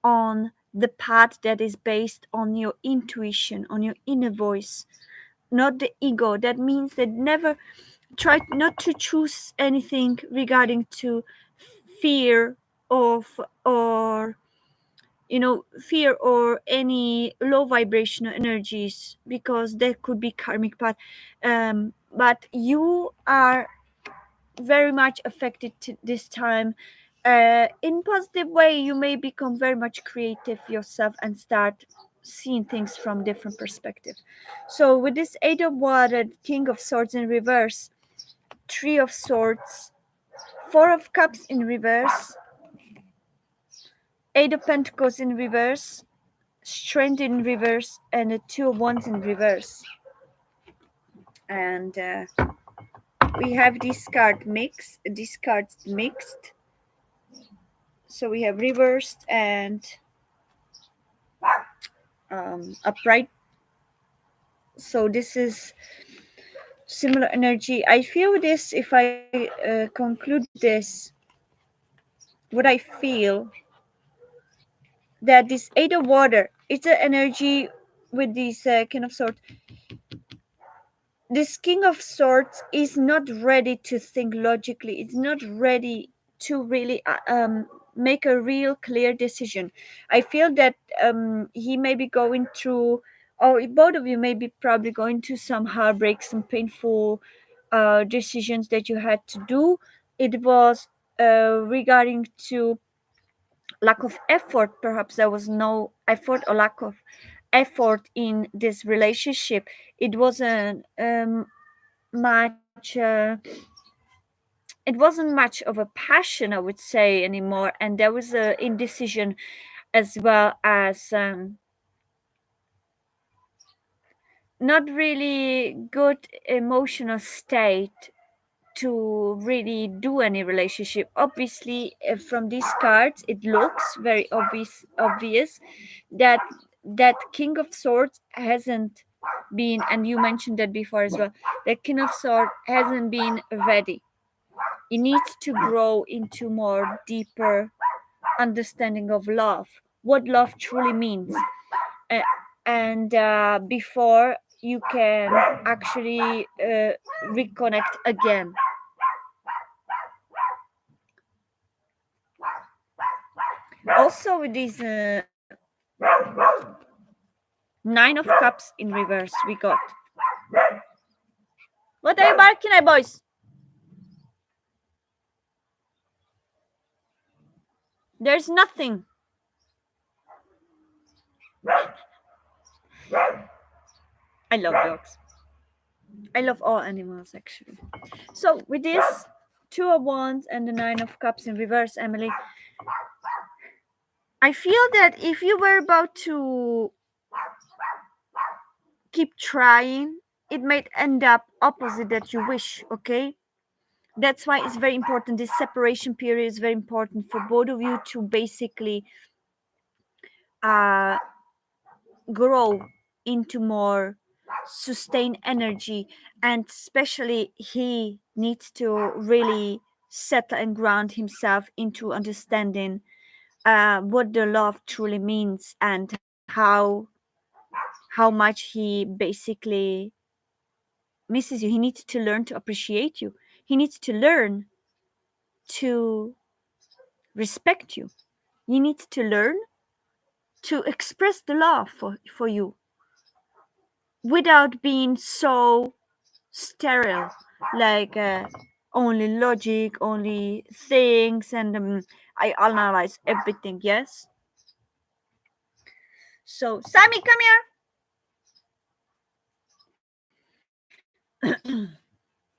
on the path that is based on your intuition, on your inner voice, not the ego. That means that never try not to choose anything regarding to fear of, or fear or any low vibrational energies, because that could be karmic path. But you are very much affected this time. In positive way, you may become very much creative yourself and start seeing things from different perspective. So with this Eight of Water, King of Swords in reverse, Three of Swords, Four of Cups in reverse, Eight of Pentacles in reverse, Strength in reverse, and a Two of Wands in reverse. And we have these cards mixed. So we have reversed and upright. So this is similar energy. I feel this, if I conclude this, what I feel, that this Eight of Water, it's an energy with this kind of sort. This King of Swords is not ready to think logically. It's not ready to really make a real clear decision. I feel that he may be going through, or both of you may be probably going to some heartbreak, some painful decisions that you had to do. It was regarding to lack of effort. Perhaps there was no effort or lack of effort in this relationship. It wasn't much it wasn't much of a passion, I would say, anymore, and there was a indecision, as well as not really good emotional state to really do any relationship. Obviously, from these cards it looks very obvious that King of Swords hasn't been, and you mentioned that before as well, that King of Swords hasn't been ready. It needs to grow into more deeper understanding of love, what love truly means. Uh, and before you can actually reconnect again. Also, with this Nine of Cups in reverse, we got. What are you barking at, boys? There's nothing. I love dogs. I love all animals, actually. So, with this Two of Wands and the Nine of Cups in reverse, Emily, I feel that if you were about to keep trying, it might end up opposite that you wish, okay? That's why it's very important. This separation period is very important for both of you to basically uh, grow into more sustained energy, and especially he needs to really settle and ground himself into understanding what the love truly means, and how much he basically misses you. He needs to learn to appreciate you. He needs to learn to respect you. He needs to learn to express the love for you without being so sterile, like only logic, only things, and I analyze everything. Yes. So, Sammy, come here.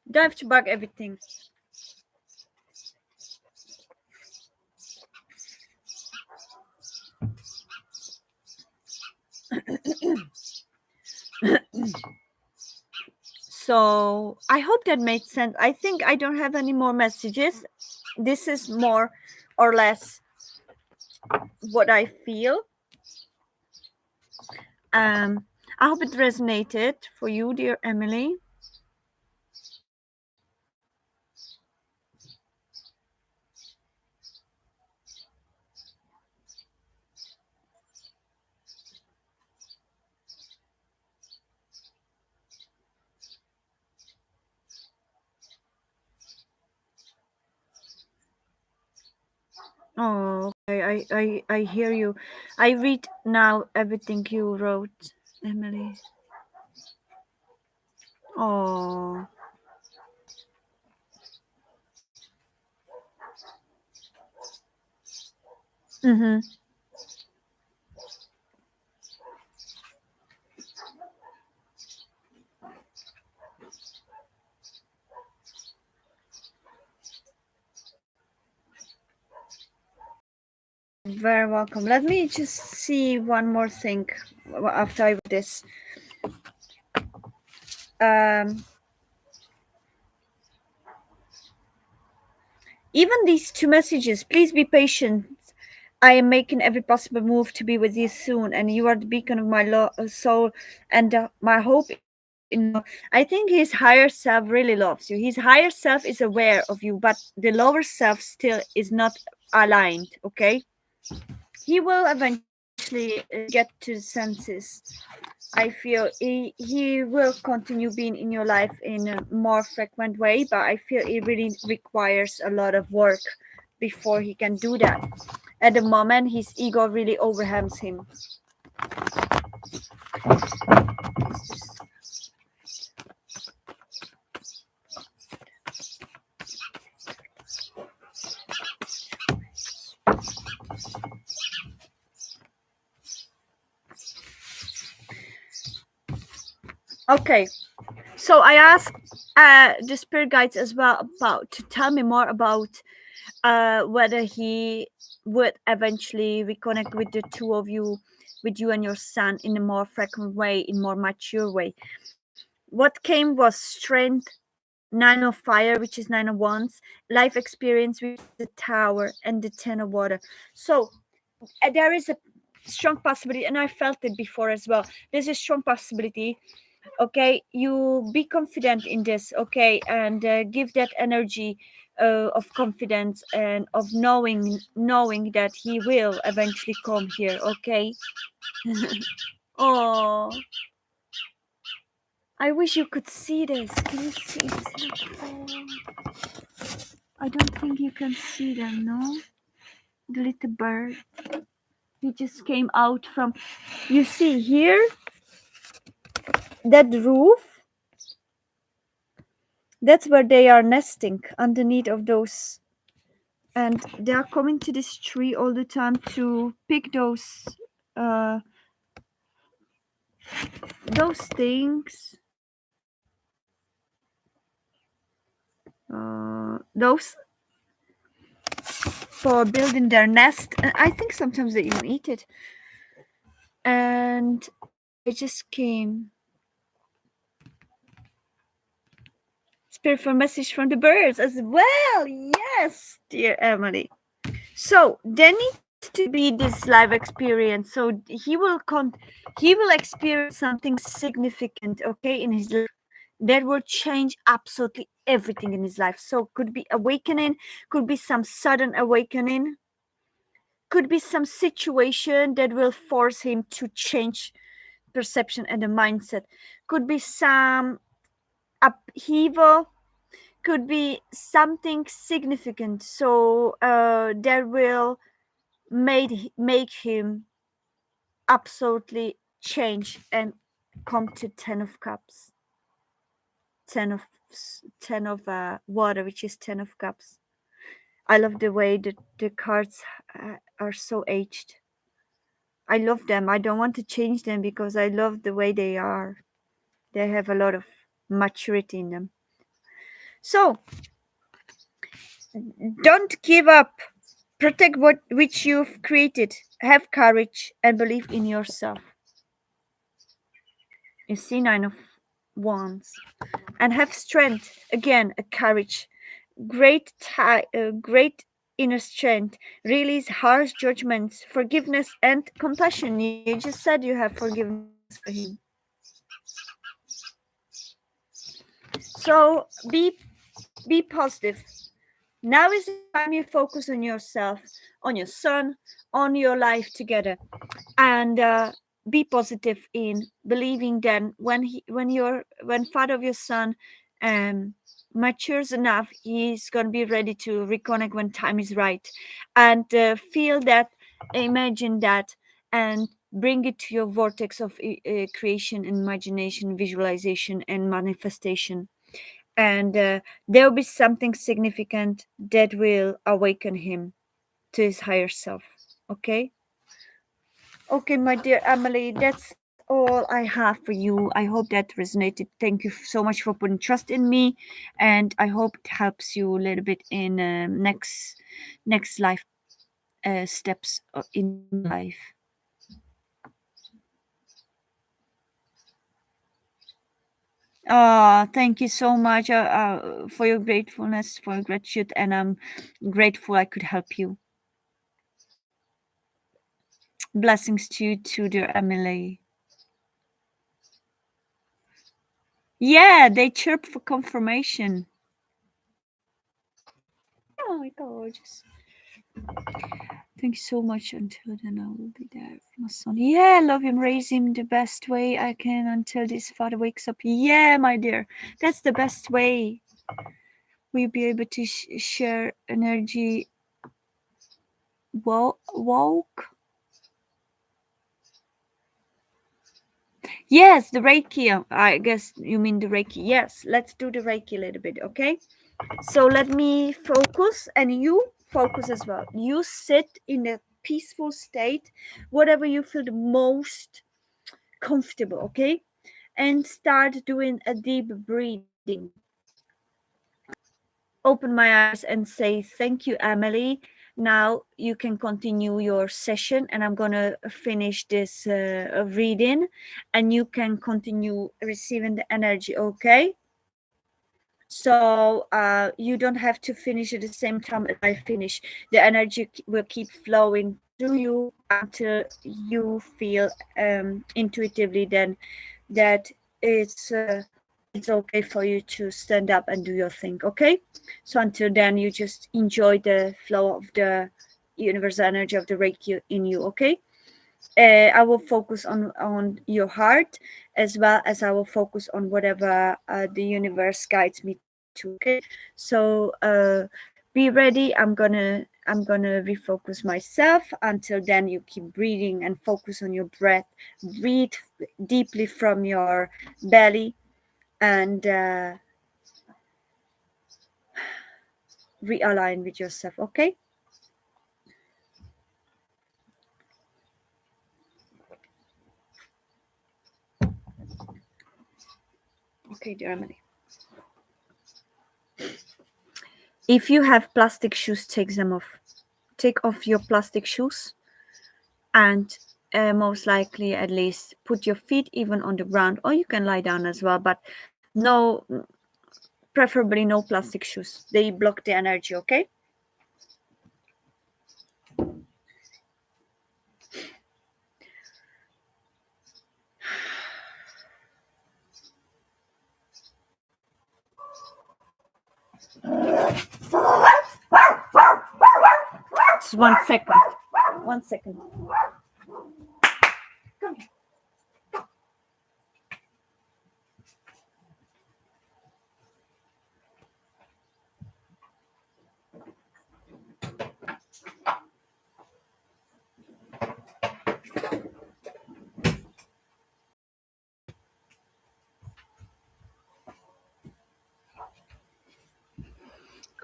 Don't have to bug everything. So I hope that made sense. I think I don't have any more messages. This is more or less what I feel. I hope it resonated for you, dear Emily. Oh, okay. I hear you. I read now everything you wrote, Emily. Oh. Mm-hmm. Very welcome. Let me just see one more thing after I read this. Um, Even these two messages, please be patient. I am making every possible move to be with you soon, and you are the beacon of my soul, and my hope in love. I think his higher self really loves you. His higher self is aware of you, but the lower self still is not aligned. Okay, he will eventually get to senses. I feel he will continue being in your life in a more frequent way, but I feel it really requires a lot of work before he can do that. At the moment, his ego really overwhelms him. Okay, so I asked the spirit guides as well about to tell me more about whether he would eventually reconnect with the two of you, with you and your son, in a more frequent way, in more mature way. What came was strength, nine of fire, which is nine of wands, life experience, which is the tower, and the ten of water. So there is a strong possibility, and I felt it before as well. There's a strong possibility. Okay, you be confident in this. Okay, and give that energy of confidence and of knowing that he will eventually come here. Okay. Oh, I wish you could see this. Can you see this? Oh, I don't think you can see them. No, the little bird. He just came out from. You see here that roof. That's where they are nesting underneath of those, and they are coming to this tree all the time to pick uh those things, those for building their nest, and I think sometimes they even eat it. And I just came spiritual message from the birds as well. Yes, dear Emily. So there needs to be this live experience. So he will experience something significant, okay, in his life that will change absolutely everything in his life. So could be awakening, could be some sudden awakening, could be some situation that will force him to change perception and the mindset. Could be some upheaval, could be something significant. So that will make him absolutely change and come to 10 of cups, 10 of water, which is 10 of cups. I love the way that the cards are so aged. I love them. I don't want to change them because I love the way they are. They have a lot of maturity in them. So don't give up. Protect what which you've created. Have courage and believe in yourself. You see, 9 of wands, and have strength again, a courage, great inner strength, release harsh judgments, forgiveness and compassion. You just said you have forgiveness. things for him. So be positive. Now is the time you focus on yourself, on your son, on your life together, and be positive in believing that when father of your son um, matures enough, he's going to be ready to reconnect when time is right, and feel that, imagine that, and bring it to your vortex of creation, imagination, visualization, and manifestation, and there will be something significant that will awaken him to his higher self. Okay. Okay, my dear Emily, that's all I have for you. I hope that resonated. Thank you so much for putting trust in me, and I hope it helps you a little bit in next life steps in your life. Thank you so much for your gratefulness, for your gratitude, and I'm grateful I could help you. Blessings to you too, dear Emily. Yeah, they chirp for confirmation. Oh my gorgeous. Thank you so much. Until then, I will be there for my son. Yeah, love him, raise him the best way I can until this father wakes up. Yeah, my dear, that's the best way. We'll be able to share energy. Woke. Yes, the Reiki. I guess you mean the Reiki. Yes, let's do the Reiki a little bit, okay? So let me focus, and you focus as well. You sit in a peaceful state, whatever you feel the most comfortable, okay? And start doing a deep breathing. Open my eyes and say, thank you, Emily. Now you can continue your session, and I'm going to finish this reading, and you can continue receiving the energy, okay? So you don't have to finish at the same time as I finish. The energy will keep flowing through you until you feel intuitively then that it's okay for you to stand up and do your thing. Okay, so until then, you just enjoy the flow of the universal energy of the Reiki in you. Okay. I will focus on your heart, as well as I will focus on whatever the universe guides me to. Okay, so be ready. I'm gonna refocus myself. Until then, you keep breathing and focus on your breath. Breathe deeply from your belly, and realign with yourself. Okay. Okay, dear Emily. If you have plastic shoes, take them off. Take off your plastic shoes, and most likely, at least, put your feet even on the ground, or you can lie down as well, but no, preferably no plastic shoes. They block the energy. Okay. Just 1 second. 1 second. Come here.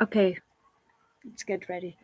Okay, let's get ready.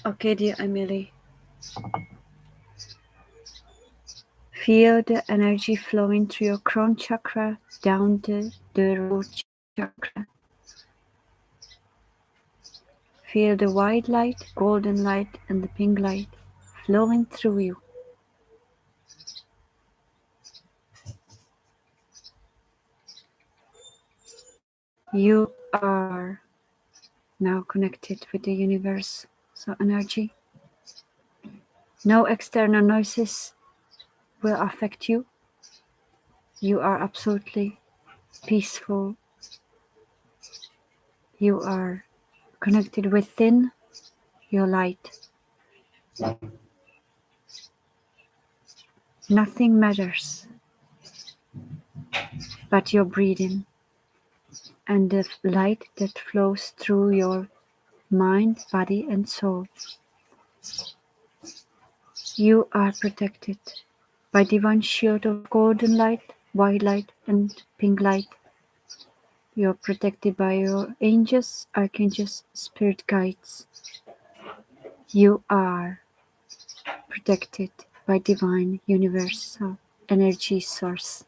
Okay, dear Emily. Feel the energy flowing through your crown chakra down the root chakra. Feel the white light, golden light, and the pink light flowing through you. You are now connected with the universe, so energy. No external noises will affect you. You are absolutely peaceful. You are connected within your light. Nothing matters but your breathing and the light that flows through your mind, body, and soul. You are protected by divine shield of golden light, white light, and pink light. You are protected by your angels, archangels, spirit guides. You are protected by divine universal energy source.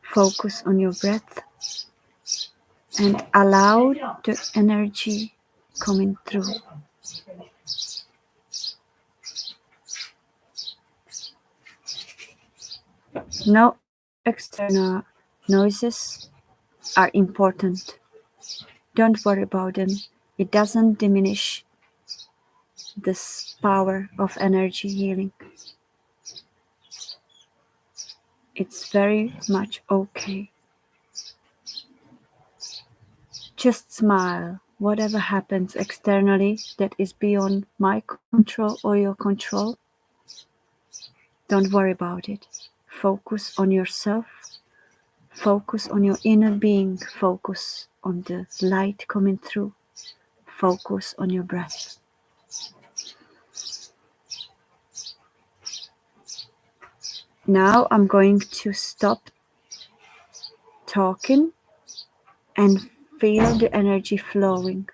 Focus on your breath and allow the energy coming through. No external noises are important. Don't worry about them. It doesn't diminish this power of energy healing. It's very much okay. Just smile. Whatever happens externally that is beyond my control or your control, don't worry about it. Focus on yourself. Focus on your inner being. Focus on the light coming through. Focus on your breath. Now I'm going to stop talking and feel the energy flowing.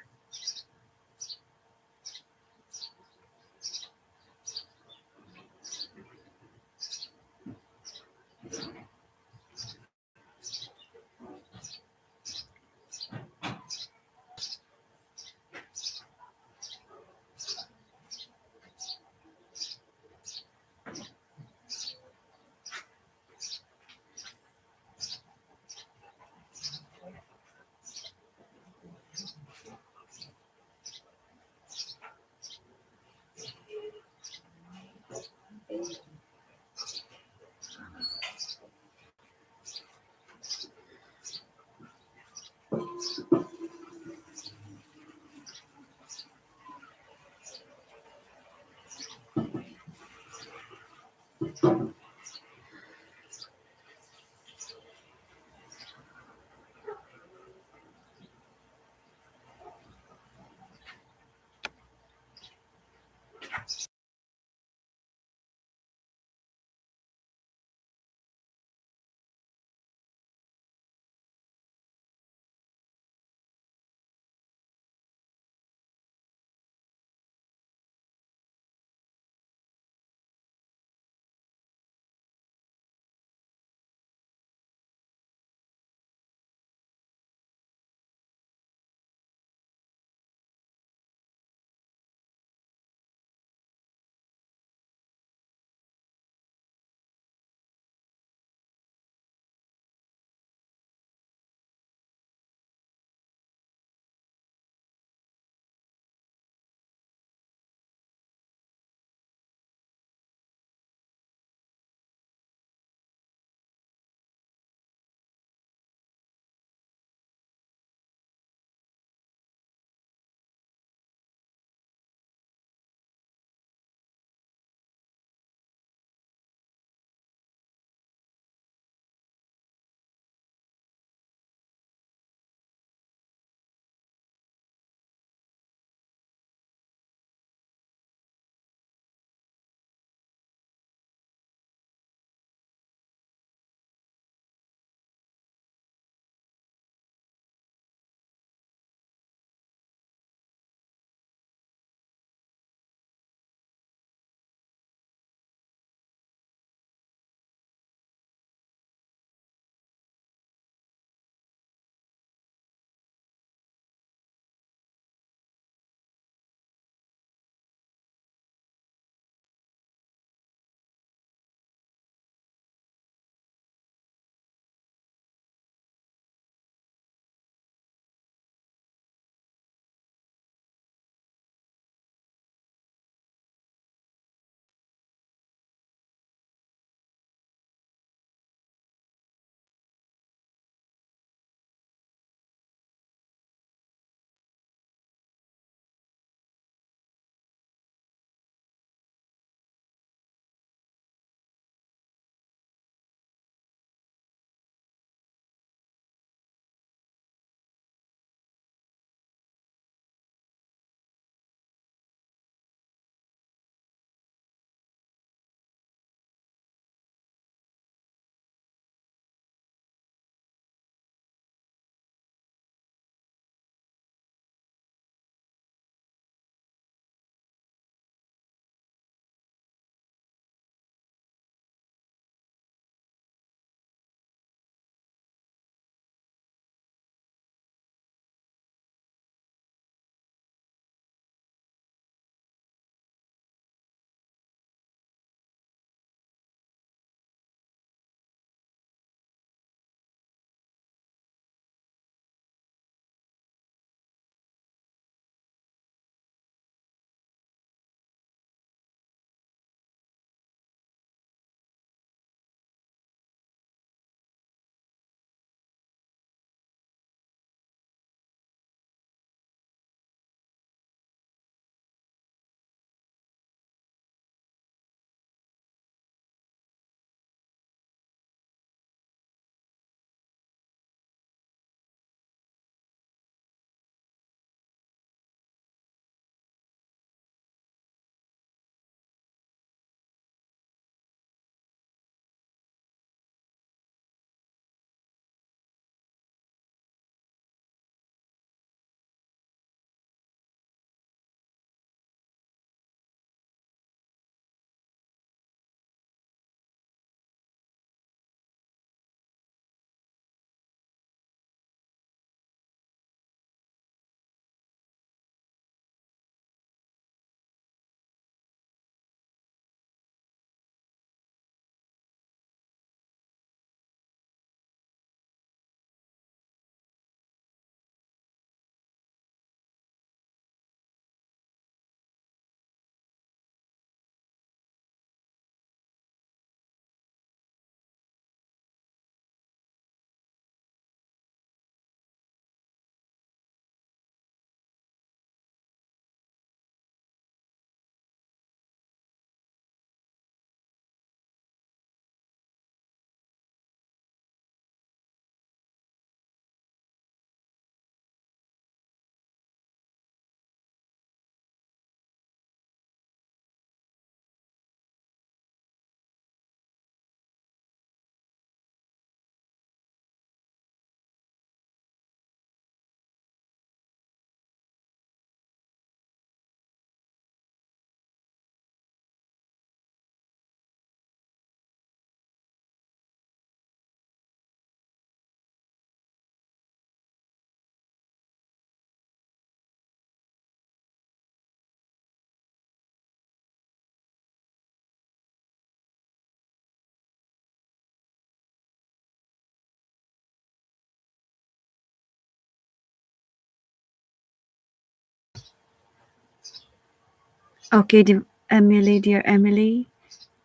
Okay, Emily, dear Emily,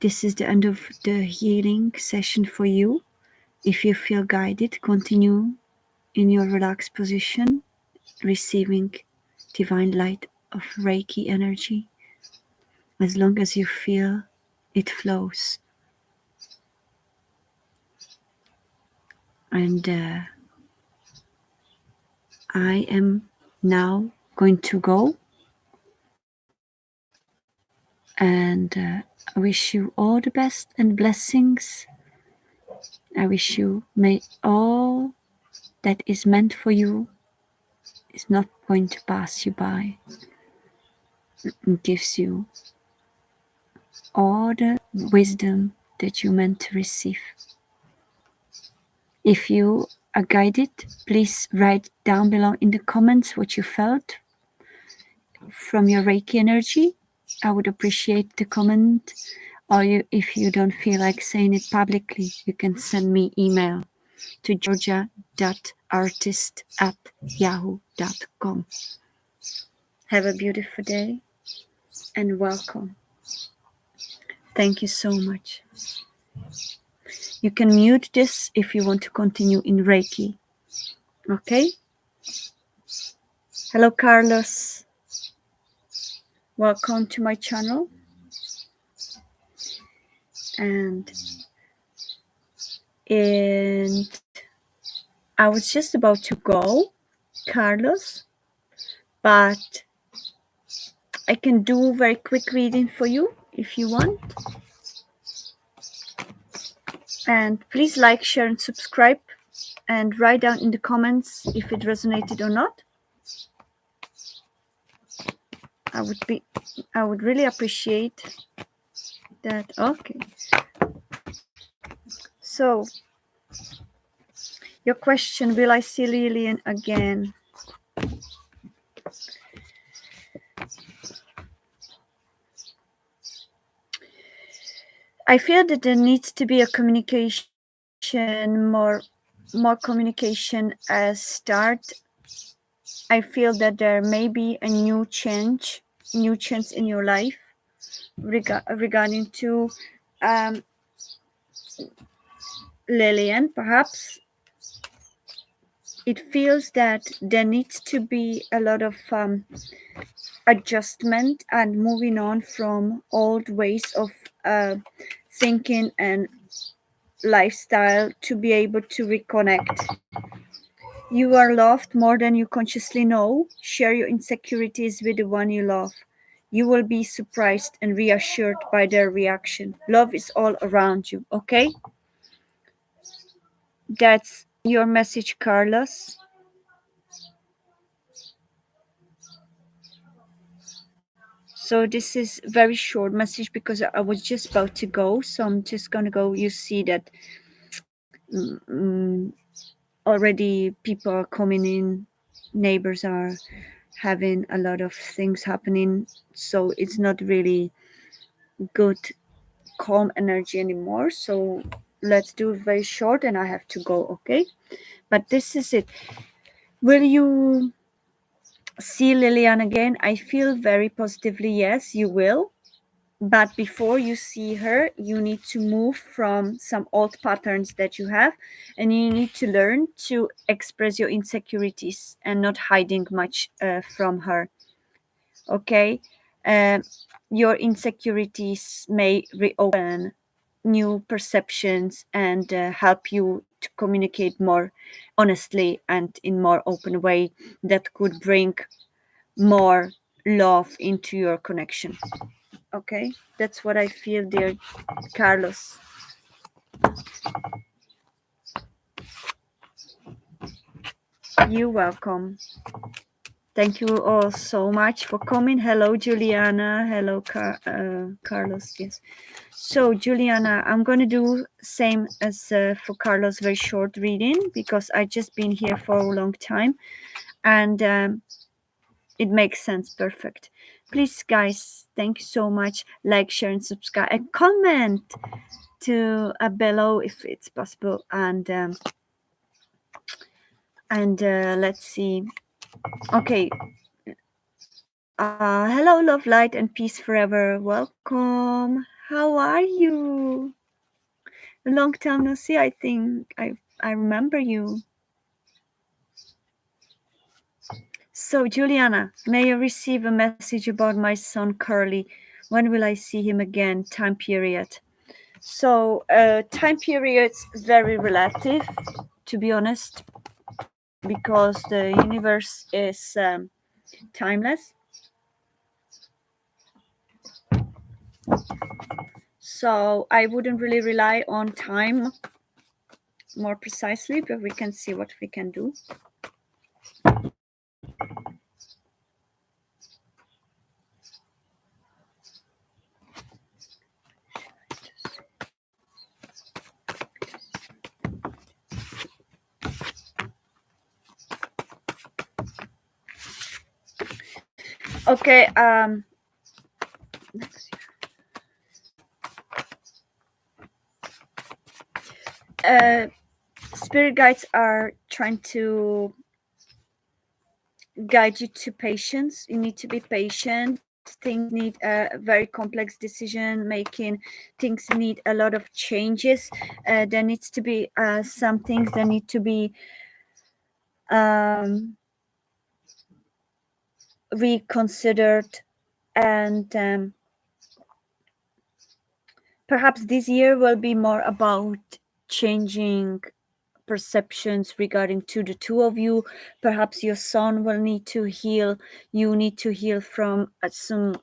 this is the end of the healing session for you. If you feel guided, continue in your relaxed position, receiving divine light of Reiki energy. As long as you feel it flows. And I am now going to go, and I wish you all the best and blessings. I wish you may all that is meant for you is not going to pass you by. It gives you all the wisdom that you meant to receive. If you are guided, please write down below in the comments what you felt from your Reiki energy. I would appreciate the comment. Or if you don't feel like saying it publicly, you can send me email to georgia.artist@yahoo.com. Have a beautiful day and welcome. Thank you so much. You can mute this if you want to continue in Reiki. Okay? Hello, Carlos. Welcome to my channel. And I was just about to go, Carlos, but I can do a very quick reading for you if you want. And please like, share, and subscribe, and write down in the comments if it resonated or not. I would really appreciate that. Okay. So, your question, will I see Lillian again? I feel that there needs to be a communication, more communication as start. I feel that there may be a new change in your life regarding to Lillian. Perhaps it feels that there needs to be a lot of adjustment and moving on from old ways of thinking and lifestyle to be able to reconnect. You are loved more than you consciously know. Share your insecurities with the one you love. You will be surprised and reassured by their reaction. Love is all around you, okay? That's your message, Carlos. So this is very short message because I was just about to go. So I'm just going to go. You see that already people are coming in. Neighbors are having a lot of things happening. So it's not really good calm energy anymore. So let's do it very short and I have to go, okay? But this is it. Will you see Lillian again? I feel very positively, yes, you will. But before you see her, you need to move from some old patterns that you have, and you need to learn to express your insecurities and not hiding much from her. Okay? Your insecurities may reopen new perceptions and help you to communicate more honestly and in more open way that could bring more love into your connection. Okay, that's what I feel, dear Carlos. You're welcome. Thank you all so much for coming. Hello, Juliana. Hello, Carlos. Yes. So, Juliana, I'm going to do same as for Carlos, very short reading because I just been here for a long time, and it makes sense. Perfect. Please, guys, thank you so much. Like, share, and subscribe, and comment to below if it's possible. And let's see. Okay, Hello, love, light, and peace forever. Welcome. How are you? A long time no see. I think I remember you. So, Juliana, may I receive a message about my son Curly? When will I see him again? Time period. So, time period's very relative, to be honest, because the universe is timeless. So, I wouldn't really rely on time more precisely, but we can see what we can do. Okay. Uh, Spirit guides are trying to guide you to patience. You need to be patient. Things need a very complex decision making. Things need a lot of changes. There needs to be some things that need to be reconsidered, and perhaps this year will be more about changing perceptions regarding to the two of you. Perhaps your son will need to heal. You need to heal from some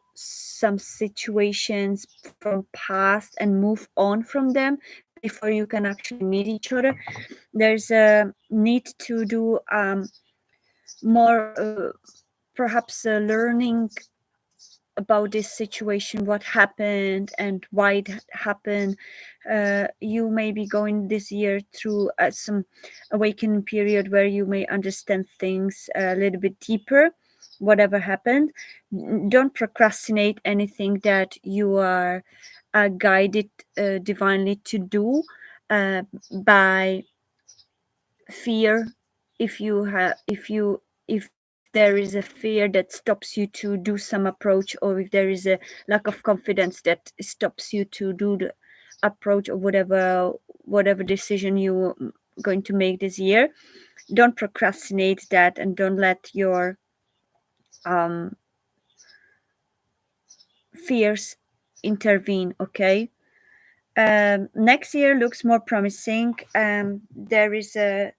situations from past and move on from them before you can actually meet each other. There's a need to do more perhaps learning about this situation, what happened and why it happened. You may be going this year through some awakening period where you may understand things a little bit deeper, whatever happened. Don't procrastinate anything that you are guided divinely to do by fear. If there is a fear that stops you to do some approach, or if there is a lack of confidence that stops you to do the approach, or whatever decision you going to make this year, don't procrastinate that, and don't let your fears intervene. Okay. Next year looks more promising. There is a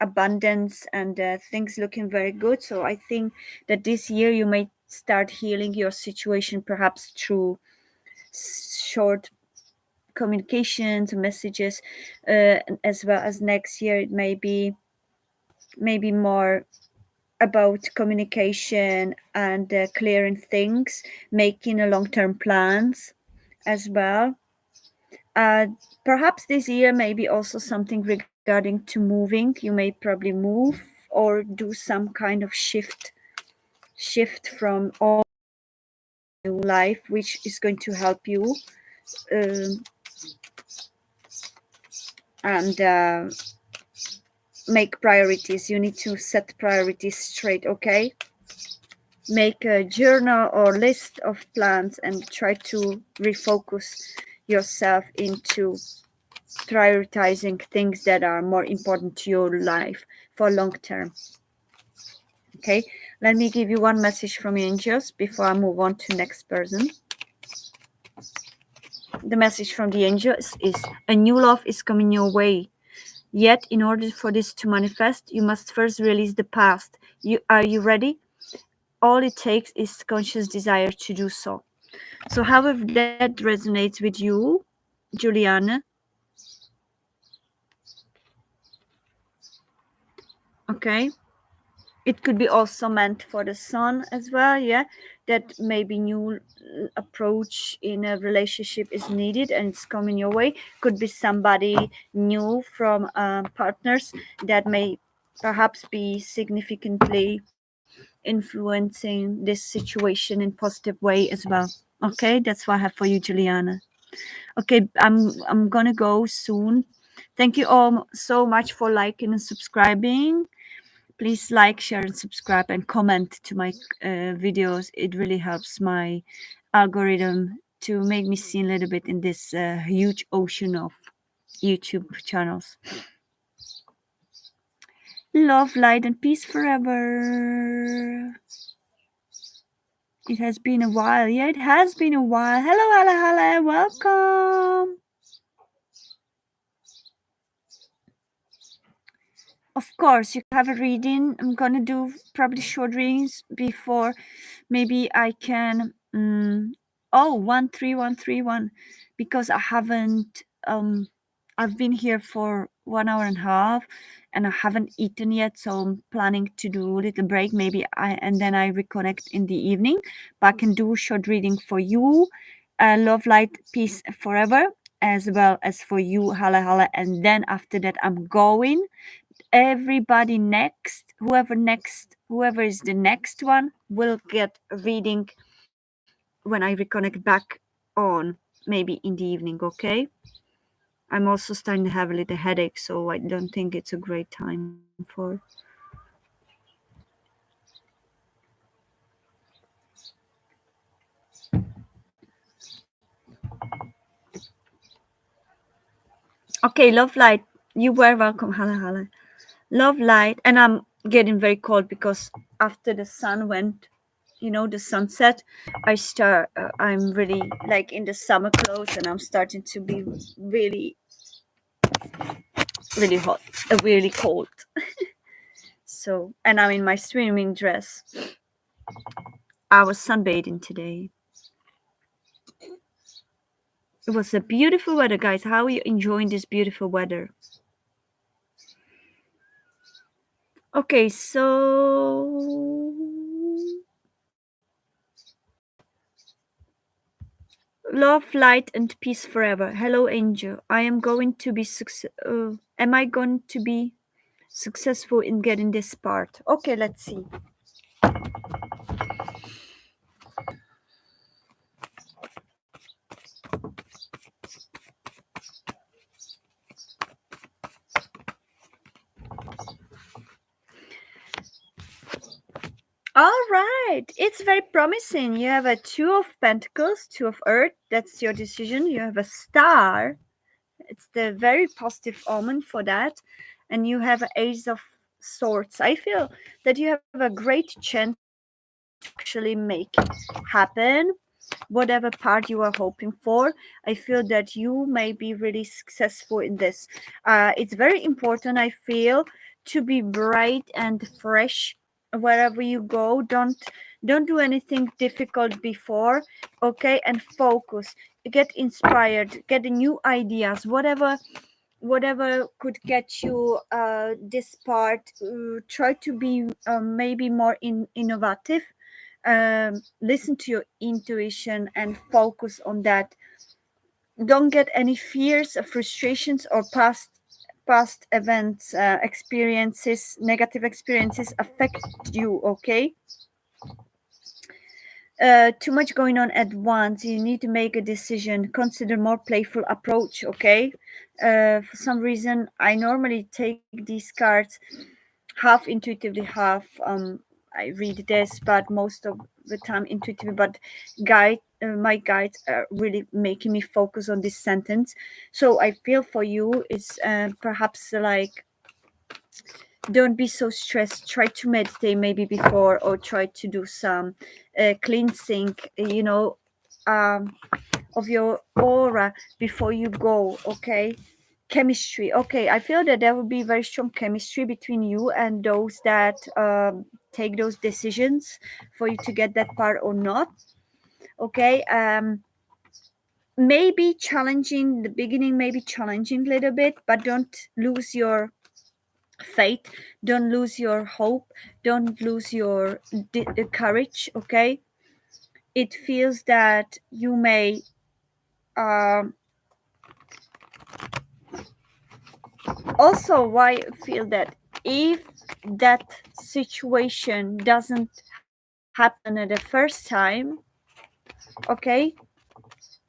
abundance and things looking very good. So I think that this year you may start healing your situation, perhaps through short communications, messages, as well as next year it may be maybe more about communication and clearing things, making a long-term plans as well. Uh, Perhaps this year maybe also something regarding to moving. You may probably move or do some kind of shift from all new life, which is going to help you. Um, and make priorities. You need to set priorities straight. Okay, make a journal or list of plans and try to refocus yourself into prioritizing things that are more important to your life for long term. Okay, let me give you one message from angels before I move on to next person. The message from the angels is a new love is coming your way. Yet, in order for this to manifest, you must first release the past. Are you ready? All it takes is conscious desire to do so. So, however that resonates with you, Juliana, okay, it could be also meant for the son as well. Yeah, that maybe new approach in a relationship is needed and it's coming your way. Could be somebody new from partners that may perhaps be significantly influencing this situation in positive way as well. Okay, that's what I have for you, Juliana. Okay, I'm gonna go soon. Thank you all so much for liking and subscribing. Please like, share, and subscribe, and comment to my videos. It really helps my algorithm to make me seen a little bit in this huge ocean of YouTube channels. Love, light, and peace forever. It has been a while. Yeah, it has been a while. Hello, hello, hello. Welcome. Of course, you have a reading. I'm going to do probably short readings before maybe I can. 13131, because I haven't. I've been here for 1 hour and a half, and I haven't eaten yet, so I'm planning to do a little break. Maybe and then I reconnect in the evening. But I can do short reading for you, love, light, peace forever, as well as for you, hala hala. And then after that, I'm going. Everybody whoever is the next one will get a reading when I reconnect back on, maybe in the evening. Okay, I'm also starting to have a little headache, so I don't think it's a great time for. Okay, love, light, you were welcome, hala hala. Love, light, and I'm getting very cold because after the sun went, the sunset, I'm really like in the summer clothes, and I'm starting to be really, really hot, really cold. So, and I'm in my swimming dress. I was sunbathing today. It was a beautiful weather, guys. How are you enjoying this beautiful weather? Okay, so love, light, and peace forever. Hello, angel. I am going to be am I going to be successful in getting this part? Okay, let's see. All right, it's very promising. You have a Two of Pentacles, Two of Earth. That's your decision. You have a Star. It's the very positive omen for that. And you have an Ace of Swords. I feel that you have a great chance to actually make it happen. Whatever part you are hoping for, I feel that you may be really successful in this. It's very important, I feel, to be bright and fresh wherever you go. Don't do anything difficult before, okay? And focus, get inspired, get new ideas, whatever could get you this part. Try to be maybe more innovative. Listen to your intuition and focus on that. Don't get any fears, frustrations, or past events, experiences, negative experiences affect you. Okay, too much going on at once. You need to make a decision. Consider more playful approach. Okay, for some reason I normally take these cards half intuitively, half I read this, but most of the time intuitively. But my guides are really making me focus on this sentence. So I feel for you it's perhaps like, don't be so stressed. Try to meditate maybe before, or try to do some cleansing, um, of your aura before you go. Okay, chemistry. Okay, I feel that there will be very strong chemistry between you and those that take those decisions for you to get that part or not. Okay, maybe challenging, the beginning may be challenging a little bit, but don't lose your faith, don't lose your hope, don't lose your courage. Okay, it feels that you may um, also, why I feel that if that situation doesn't happen at the first time, okay,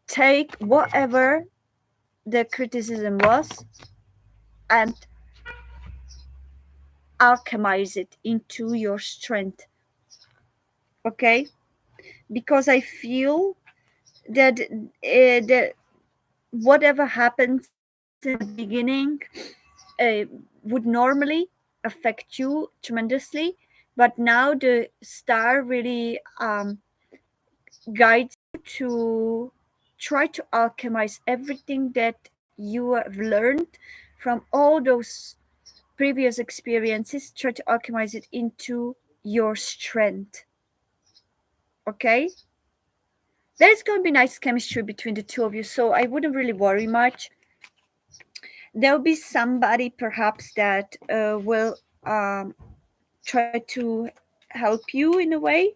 take whatever the criticism was and alchemize it into your strength. Okay, because I feel that that whatever happens in the beginning uh, would normally affect you tremendously, but now the star really guides you to try to alchemize everything that you have learned from all those previous experiences, try to alchemize it into your strength. Okay, there's going to be nice chemistry between the two of you, so I wouldn't really worry much. There'll be somebody perhaps that will try to help you in a way.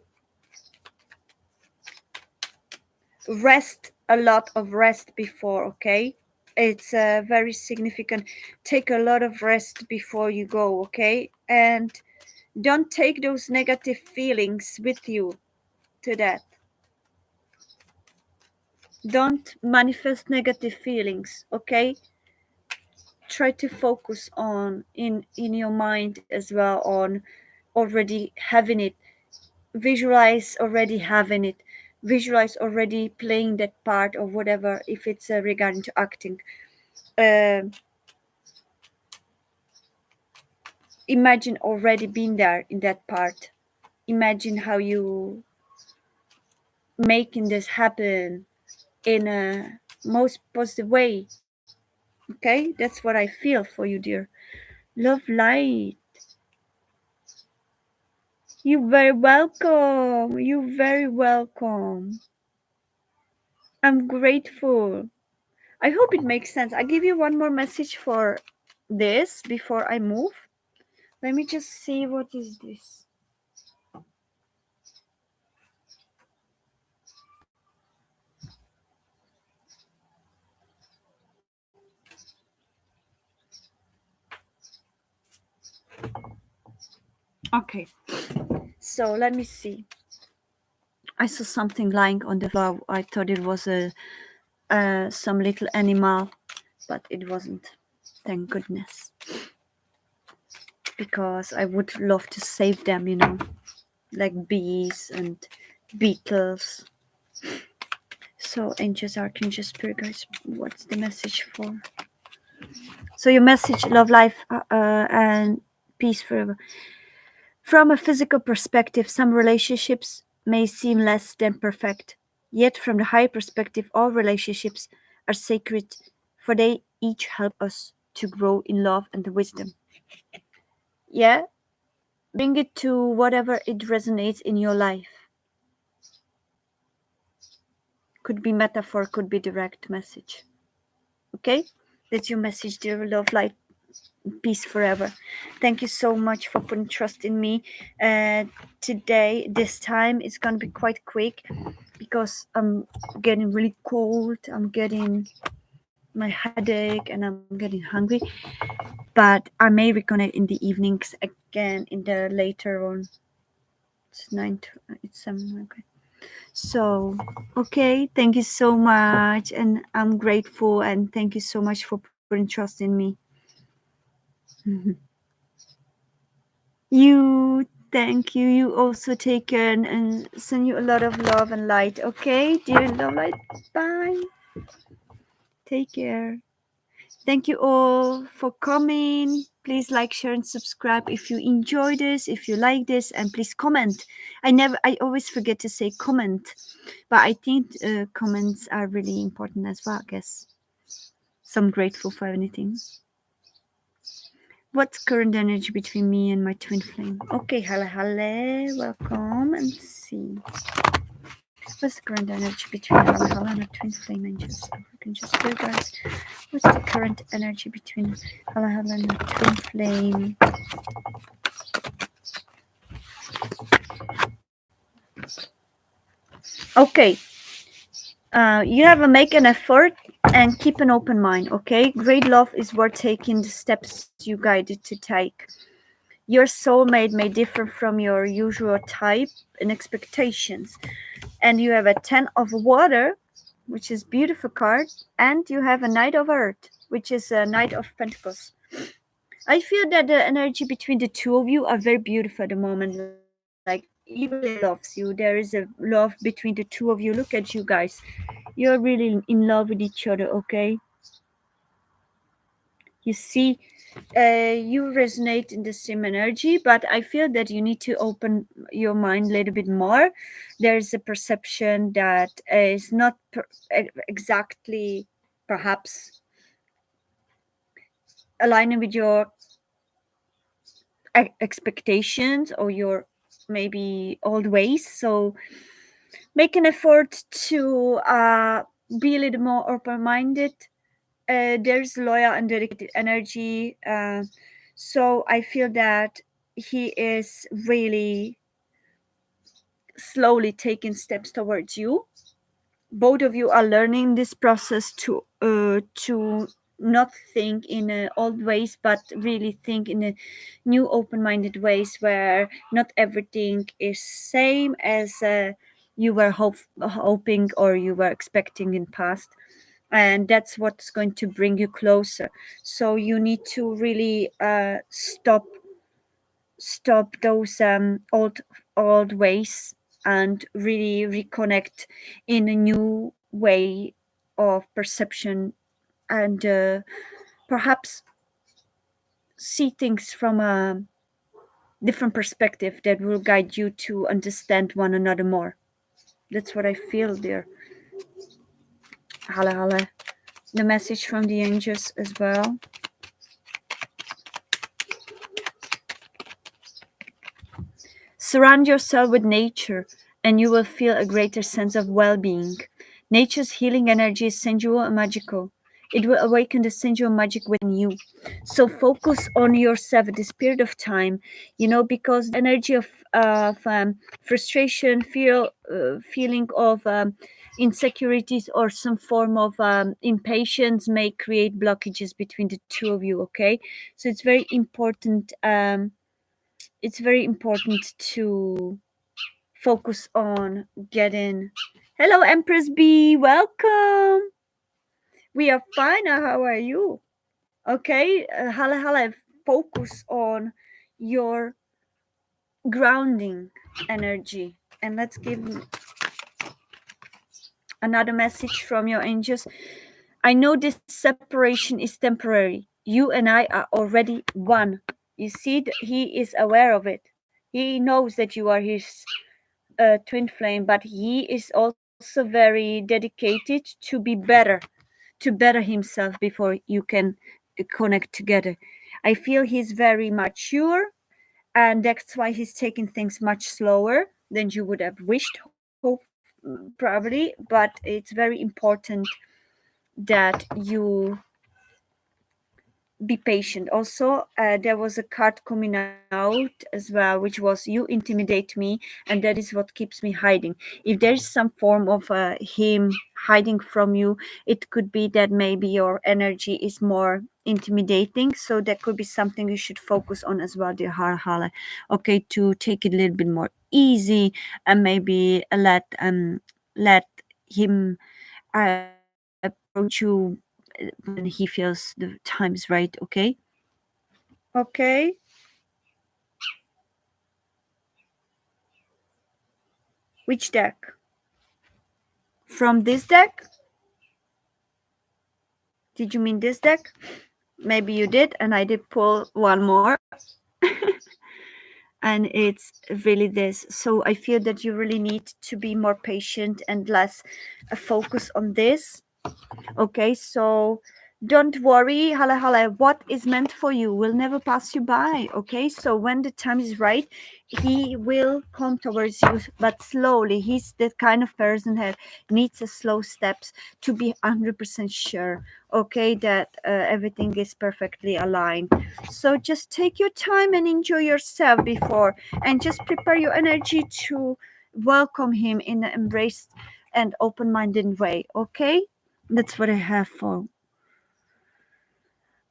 Rest, a lot of rest before, okay? It's very significant. Take a lot of rest before you go, okay? And don't take those negative feelings with you to that. Don't manifest negative feelings, okay? Try to focus on in your mind as well on already having it. Visualize already having it. Visualize already playing that part or whatever, if it's regarding to acting. Um Imagine already being there in that part. Imagine how you making this happen in a most positive way. Okay, that's what I feel for you, dear. Love light. You very welcome. You very welcome. I'm grateful. I hope it makes sense. I give you one more message for this before I move. Let me just see what is this. Okay, so let me see. I saw something lying on the floor. I thought it was a some little animal, but it wasn't. Thank goodness, because I would love to save them. Like bees and beetles. So, angels, archangels, spirit guides. What's the message for? So, your message: love, life, and peace forever. From a physical perspective, some relationships may seem less than perfect. Yet, from the higher perspective, all relationships are sacred, for they each help us to grow in love and wisdom. Yeah? Bring it to whatever it resonates in your life. Could be metaphor, could be direct message. Okay? That's your message, dear love, light, peace forever. Thank you so much for putting trust in me. Today, this time, it's going to be quite quick because I'm getting really cold. I'm getting my headache and I'm getting hungry. But I may reconnect in the evenings again in the later on. It's 9 to, it's 7. Okay. So, okay, thank you so much. And I'm grateful. And thank you so much for putting trust in me. You, thank you. You also take care and send you a lot of love and light. Okay, dear love light. Bye. Take care. Thank you all for coming. Please like, share, and subscribe if you enjoy this, if you like this, and please comment. I always forget to say comment, but I think comments are really important as well, I guess. So I'm grateful for anything. What's current energy between me and my twin flame? Okay, hello, welcome, and see. What's the current energy between hello and a twin flame angels? I can just go, guys. What's the current energy between hello and a twin flame? Okay. You have to make an effort and keep an open mind, okay? Great love is worth taking the steps you guided to take. Your soulmate may differ from your usual type and expectations. And you have a 10 of water, which is beautiful card, and you have a Knight of Earth, which is a Knight of Pentacles. I feel that the energy between the two of you are very beautiful at the moment. Like he really loves you. There is a love between the two of you. Look at you guys. You're really in love with each other, okay? You see, you resonate in the same energy, but I feel that you need to open your mind a little bit more. There's a perception that is not exactly perhaps aligning with your expectations or your maybe old ways. So make an effort to be a little more open minded. There's loyal and dedicated energy. So I feel that he is really slowly taking steps towards you. Both of you are learning this process to not think in old ways, but really think in a new open-minded ways where not everything is same as you were hoping or you were expecting in past, and that's what's going to bring you closer. So you need to really stop those old ways and really reconnect in a new way of perception, and perhaps see things from a different perspective that will guide you to understand one another more. That's what I feel there. Hala hala. The message from the angels as well. Surround yourself with nature, and you will feel a greater sense of well being. Nature's healing energy is sensual and magical. It will awaken the sensual magic within you. So focus on yourself at this period of time, because the energy of frustration, feeling of insecurities, or some form of impatience may create blockages between the two of you. Okay, so it's very important to focus on getting. Hello, Empress B. Welcome. We are fine. How are you? Okay. Hala hala. Focus on your grounding energy. And let's give another message from your angels. I know this separation is temporary. You and I are already one. You see, he is aware of it. He knows that you are his twin flame, but he is also very dedicated to be better, to better himself before you can connect together. I feel he's very mature, and that's why he's taking things much slower than you would have wished, probably. But it's very important that you be patient. Also, there was a card coming out as well, which was you intimidate me, and that is what keeps me hiding. If there is some form of him hiding from you, it could be that maybe your energy is more intimidating. So that could be something you should focus on as well, dear Harhala. Okay, to take it a little bit more easy, and maybe let him approach you when he feels the time is right. Okay. Okay. Which deck? From this deck? Did you mean this deck? Maybe you did, and I did pull one more. And it's really this. So I feel that you really need to be more patient and less focus on this. Okay, so don't worry, hala hala. What is meant for you will never pass you by. Okay, so when the time is right, he will come towards you, but slowly. He's the kind of person that needs a slow steps to be 100% sure. Okay, that everything is perfectly aligned. So just take your time and enjoy yourself before, and just prepare your energy to welcome him in an embraced and open-minded way. Okay. That's what I have for.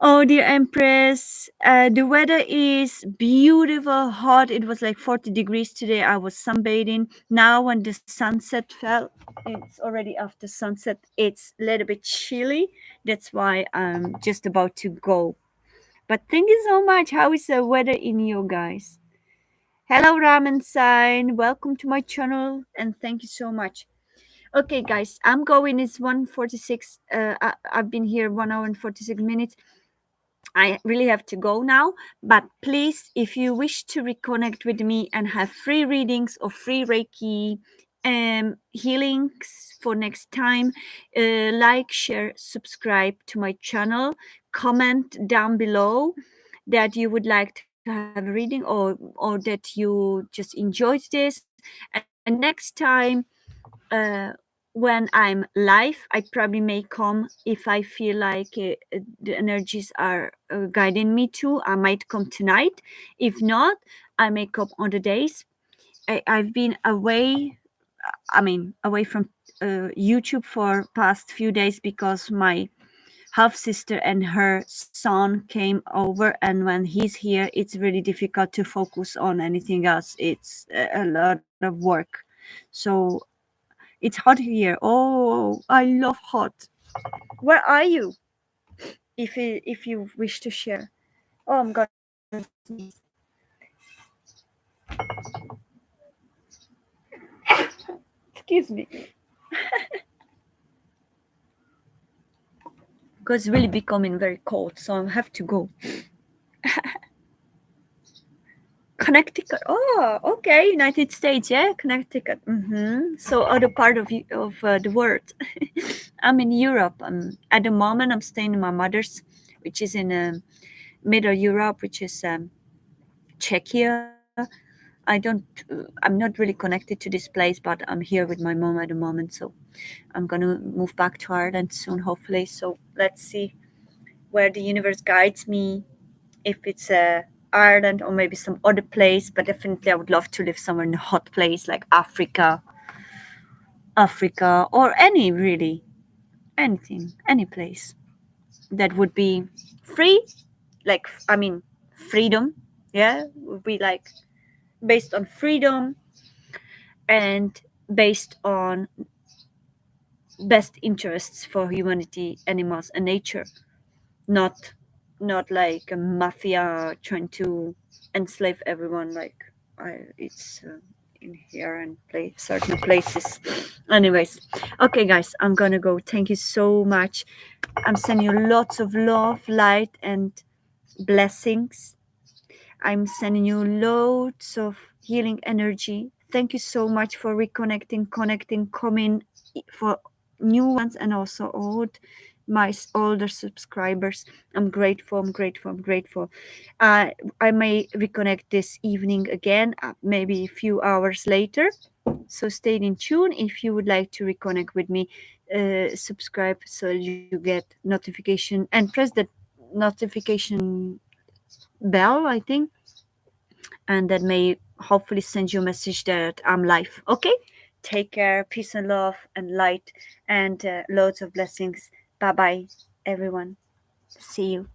Oh, dear Empress, the weather is beautiful, hot. It was like 40 degrees today. I was sunbathing. Now, when the sunset fell, it's already after sunset. It's a little bit chilly. That's why I'm just about to go But thank you so much. How is the weather in you guys? Hello, Ramen Sign. Welcome to my channel and thank you so much. Okay, guys, I'm going. It's 1:46. I've been here 1 hour and 46 minutes. I really have to go now. But please, if you wish to reconnect with me and have free readings or free Reiki healings for next time, like, share, subscribe to my channel, comment down below that you would like to have a reading or that you just enjoyed this. And next time, uh, when I'm live, I probably may come if I feel like the energies are guiding me to. I might come tonight. If not, I may come other days. I've been away. I mean, away from YouTube for past few days because my half sister and her son came over, and when he's here, it's really difficult to focus on anything else. It's a lot of work, so it's hot here. Oh, I love hot. Where are you? If you wish to share. Oh, I'm gonna sneeze. Excuse me. Because it's really becoming very cold, so I have to go. Connecticut. Oh, okay. United States. Yeah, Connecticut. So other part of the world. I'm in Europe. At the moment I'm staying in my mother's, which is in middle Europe, which is Czechia. I'm not really connected to this place, but I'm here with my mom at the moment. So I'm gonna move back to Ireland soon, hopefully. So let's see where the universe guides me. If it's Ireland or maybe some other place, but definitely I would love to live somewhere in a hot place like Africa, or any really anything, any place that would be free. Like I mean, freedom. Yeah, would be like based on freedom and based on best interests for humanity, animals, and nature. Not like a mafia trying to enslave everyone. Like it's in here and play certain places. Anyways, okay, guys, I'm gonna go. Thank you so much. I'm sending you lots of love, light, and blessings. I'm sending you loads of healing energy. Thank you so much for reconnecting, connecting, coming for new ones and also old my older subscribers. I'm grateful. I'm grateful. I'm grateful. I may reconnect this evening again, maybe a few hours later. So stay in tune. If you would like to reconnect with me, subscribe so you get notification and press the notification bell, I think, and that may hopefully send you a message that I'm live. Okay? Take care, peace and love and light, and loads of blessings. Bye bye, everyone. See you.